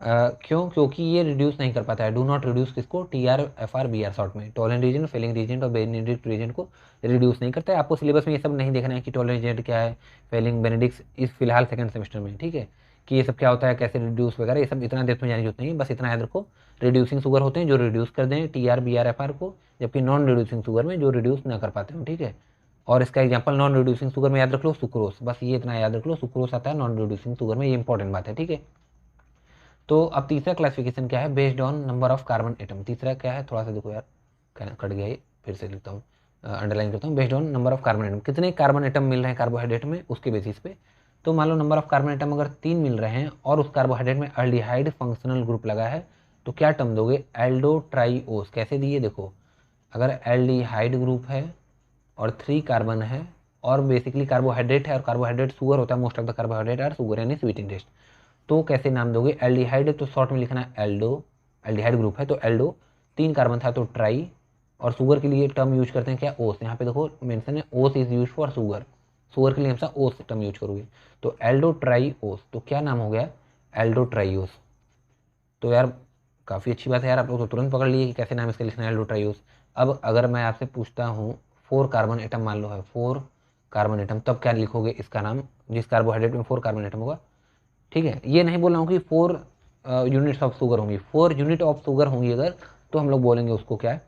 क्यों, क्योंकि ये रिड्यूस नहीं कर पाता है, डू नॉट रिड्यूस किसको, TR, FR, BR, शॉर्ट में टॉलन रीजन, फेलिंग रीजन और बेनेडिक्ट रीजन को रिड्यूस नहीं करता है। आपको सिलेबस में ये सब नहीं देखना है कि टॉलन रीजन क्या है, फेलिंग, बेनेडिक्ट, इस फिलहाल सेकंड सेमेस्टर में, ठीक है, कि ये सब क्या होता है, कैसे रिड्यूस वगैरह, ये सब इतना डेप्थ में जाने की जरूरत नहीं है। बस इतना याद रखो, रिड्यूसिंग शुगर होते हैं जो रिड्यूस कर दें TR, BR, FR को, जबकि नॉन रिड्यूसिंग शुगर में जो रिड्यूस ना कर पाते हो, ठीक है। और इसका एग्जांपल नॉन रिड्यूसिंग शुगर में याद रख लो सुक्रोस, बस ये इतना याद रख लो, सुक्रोस आता है नॉन रिड्यूसिंग शुगर में, ये इंपॉर्टेंट बात है, ठीक है। तो अब तीसरा क्लासिफिकेशन क्या है, based on number of carbon atom. तीसरा क्या है, थोड़ा सा देखो यार, कट गया ये, फिर से लिखता हूँ, अंडरलाइन करता हूँ, based on number of carbon atom, कितने कार्बन एटम मिल रहे हैं कार्बोहाइड्रेट में, उसके बेसिस पे। तो मान लो नंबर ऑफ कार्बन एटम अगर 3 मिल रहे हैं और उस कार्बोहाइड्रेट में अल्डिहाइड फंक्शनल ग्रुप लगा है, तो क्या टर्म दोगे, एल्डो ट्राईओस। कैसे दिए देखो, अगर एल्डिहाइड ग्रुप है और 3 कार्बन है और बेसिकली कार्बोहाइड्रेट है, और कार्बोहाइड्रेट शुगर होता है, most of the carbohydrate are sugar यानी स्वीट इन टेस्ट। तो कैसे नाम दोगे, एल्डिहाइड है तो शॉर्ट में लिखना है एल्डो, एल्डिहाइड ग्रुप है तो एल्डो, 3 कार्बन था तो ट्राई, और शुगर के लिए टर्म यूज करते हैं क्या, ओस। यहाँ पे देखो मेंशन है ओस is use for sugar, sugar के लिए हमेशा ओस टर्म यूज करोगे। तो एल्डो ट्राई ओस, तो क्या नाम हो गया, एल्डो ट्राईओस। तो यार काफ़ी अच्छी बात है यार, आप लोग तो तुरंत पकड़ लिए कि कैसे नाम इसका लिखना है, एल्डो ट्राईओस। अब अगर मैं आपसे पूछता हूँ 4 कार्बन एटम मान लो है, 4 कार्बन एटम, तब क्या लिखोगे इसका नाम, जिस कार्बोहाइड्रेट में 4 कार्बन एटम होगा, ठीक है। ये नहीं बोल रहा हूँ कि 4 यूनिट्स ऑफ शुगर होंगी, 4 यूनिट ऑफ शुगर होंगी अगर, तो हम लोग बोलेंगे उसको क्या है,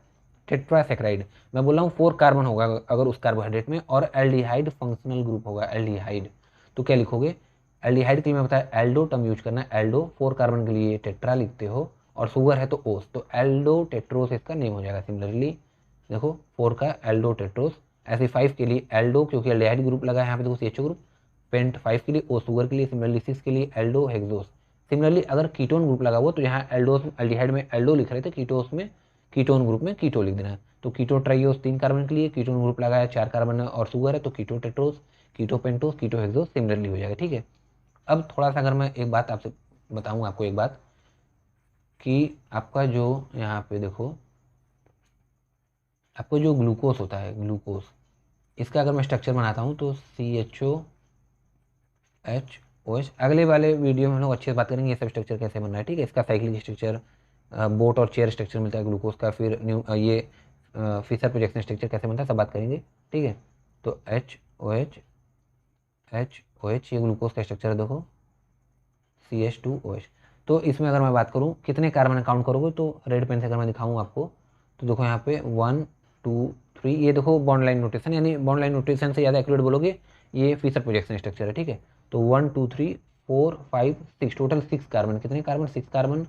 टेट्रासेक्राइड। मैं बोल रहा हूँ 4 कार्बन होगा अगर उस कार्बोहाइड्रेट में, और एल्डिहाइड फंक्शनल ग्रुप होगा एल्डिहाइड, तो क्या लिखोगे, एल्डिहाइड के लिए मैं बताया एल्डो टर्म यूज करना है, एल्डो, 4 कार्बन के लिए टेट्रा लिखते हो, और शुगर है तो ओस, तो एल्डो टेट्रोस इसका नेम हो जाएगा। सिमिलरली देखो 4 का एल्डो टेट्रोस, ऐसे 5 के लिए एल्डो, क्योंकि एल्डिहाइड ग्रुप लगा है यहाँ पे देखो CHO ग्रुप, पेंट 5 के लिए, ओ शुगर के लिए, सिमिलरली 6 के लिए एल्डो हेक्सोस। सिमिलरली अगर कीटोन ग्रुप लगा हुआ तो यहाँ एल्डोस, एल्डिहाइड में एल्डो लिख रहे थे, कीटोस में, कीटोन ग्रुप में कीटो लिख देना है। तो कीटो ट्राइओस 3 कार्बन के लिए, कीटोन ग्रुप लगा है 4 कार्बन और शुगर है तो कीटो टेट्रोस, कीटो पेंटोस, कीटो हेक्सोस सिमिलरली हो जाएगा, ठीक है। अब थोड़ा सा अगर मैं एक बात आपसे बताऊँ, आपको एक बात कि आपका जो यहाँ पे देखो, आपको जो ग्लूकोज होता है, ग्लूकोज, इसका अगर मैं स्ट्रक्चर बनाता हूँ तो CHO, OH। अगले वाले वीडियो में हम लोग अच्छे से बात करेंगे ये सब स्ट्रक्चर कैसे बन रहा है, ठीक है। इसका साइक्लिक स्ट्रक्चर, बोट और चेयर स्ट्रक्चर मिलता है ग्लूकोज का, फिर ये फिशर प्रोजेक्शन स्ट्रक्चर कैसे बनता है सब बात करेंगे, ठीक है। तो HOH HOH ये ग्लूकोज का स्ट्रक्चर है, देखो CH2OH। तो इसमें अगर मैं बात करूँ कितने कार्बन काउंट करोगे, तो रेड पेन से अगर मैं दिखाऊँ आपको, तो देखो यहाँ पे 1 2 3, ये देखो बॉन्ड लाइन नोटेशन, यानी बॉन्ड लाइन नोटेशन से ज़्यादा एक्यूरेट बोलोगे ये फिशर प्रोजेक्शन स्ट्रक्चर है, ठीक है। तो 1 2 3 4 5 6, टोटल 6 कार्बन, कितने कार्बन 6 कार्बन।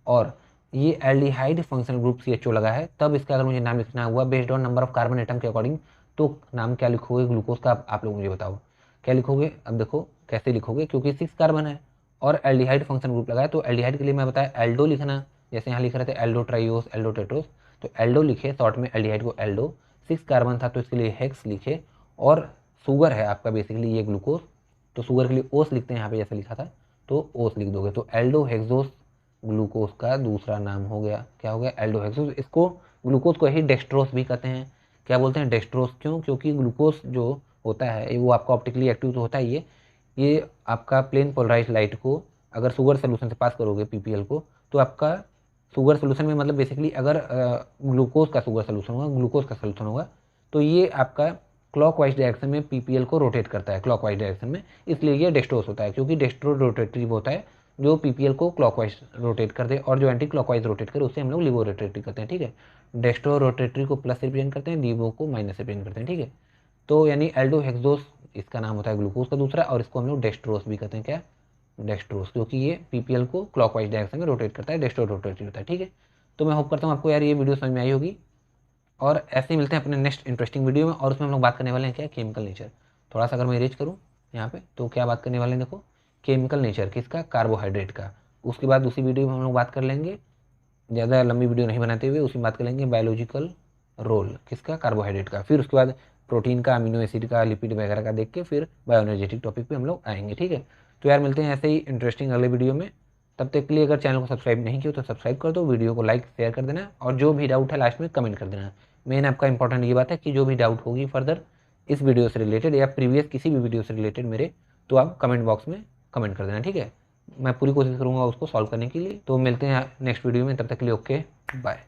और ये एल्डिहाइड फंक्शनल ग्रुप CHO लगा है, तब इसका अगर मुझे नाम लिखना हुआ based on number of carbon atom के अकॉर्डिंग, तो नाम क्या लिखोगे ग्लूकोज का, आप लोग मुझे बताओ क्या लिखोगे। अब देखो कैसे लिखोगे, क्योंकि 6 कार्बन है और एल्डिहाइड फंक्शन ग्रुप लगा है, तो एल्डिहाइड के लिए मैं बताया एल्डो लिखना, जैसे यहाँ लिख रहे थे एल्डो ट्राइओस, एल्डो टेट्रोस, तो एल्डो लिखे शॉर्ट में, एल्डिहाइड को एल्डो। 6 कार्बन था तो इसके लिए हेक्स लिखे। और शुगर है आपका बेसिकली ये ग्लूकोज, तो शुगर के लिए ओस लिखते हैं यहाँ पे जैसे लिखा था, तो ओस लिख दोगे। तो एल्डो हेक्सोस ग्लूकोज का दूसरा नाम हो गया, क्या हो गया एल्डो हेक्सोस। इसको ग्लूकोज को ही डेक्सट्रोस भी कहते हैं। क्या बोलते हैं डेक्सट्रोस, क्यों, क्योंकि ग्लूकोज जो होता है वो आपका ऑप्टिकली एक्टिव तो होता ही है, ये आपका प्लेन पोलराइज लाइट को अगर शुगर सोल्यूशन से पास करोगे PPL को, तो आपका शुगर सोल्यूशन में मतलब बेसिकली अगर ग्लूकोज का शुगर सोल्यूशन होगा, ग्लूकोज का सोल्यूशन होगा, तो ये आपका क्लॉकवाइज डायरेक्शन में PPL को रोटेट करता है, क्लॉकवाइज डायरेक्शन में, इसलिए ये डेक्सट्रोस होता है, क्योंकि डेक्स्ट्रो रोटेटरी होता है जो PPL को क्लॉकवाइज रोटेट कर दे, और जो एंटी क्लॉकवाइज रोटेट करे उसे हम लोग लिवो रोटेटरी करते हैं, ठीक है। डेक्स्ट्रो रोटेटरी को प्लस से रिप्रेजेंट करते हैं, लिवो को माइनस से रिप्रेजेंट करते हैं, ठीक है। तो यानी एल्डो हेक्सोस इसका नाम होता है ग्लूकोज का दूसरा, और इसको हम लोग डेक्सट्रोस भी कहते हैं, क्या डेक्सट्रोस, क्योंकि ये PPL को क्लॉकवाइज डायरेक्शन में रोटेट करता है, डेक्स्ट्रो रोटेटरी होता है, ठीक है। तो मैं होप करता हूँ आपको यार ये वीडियो समझ में आई होगी, और ऐसे ही मिलते हैं अपने नेक्स्ट इंटरेस्टिंग वीडियो में, और उसमें हम लोग बात करने वाले हैं क्या, केमिकल नेचर। थोड़ा सा अगर मैं इरेज करूँ यहाँ पे, तो क्या बात करने वाले हैं, देखो केमिकल नेचर किसका, कार्बोहाइड्रेट का। उसके बाद उसी वीडियो में हम लोग बात कर लेंगे, ज़्यादा लंबी वीडियो नहीं बनाते हुए उसी में बात कर लेंगे बायोलॉजिकल रोल किसका, कार्बोहाइड्रेट का। फिर उसके बाद प्रोटीन का, अमीनो एसिड का, लिपिड वगैरह का देख के फिर बायोएनर्जेटिक टॉपिक पे हम लोग आएंगे, ठीक है। तो यार मिलते हैं ऐसे ही इंटरेस्टिंग अगले वीडियो में। तब तक के लिए अगर चैनल को सब्सक्राइब नहीं किया तो सब्सक्राइब कर दो, वीडियो को लाइक शेयर कर देना, और जो भी डाउट है लास्ट में कमेंट कर देना। मेन आपका इंपॉर्टेंट ये बात है कि जो भी डाउट होगी फर्दर इस वीडियो से रिलेटेड या प्रीवियस किसी भी वीडियो से रिलेटेड मेरे, तो आप कमेंट बॉक्स में कमेंट कर देना, ठीक है। मैं पूरी कोशिश करूँगा उसको सॉल्व करने के लिए। तो मिलते हैं नेक्स्ट वीडियो में, तब तक के लिए ओके बाय।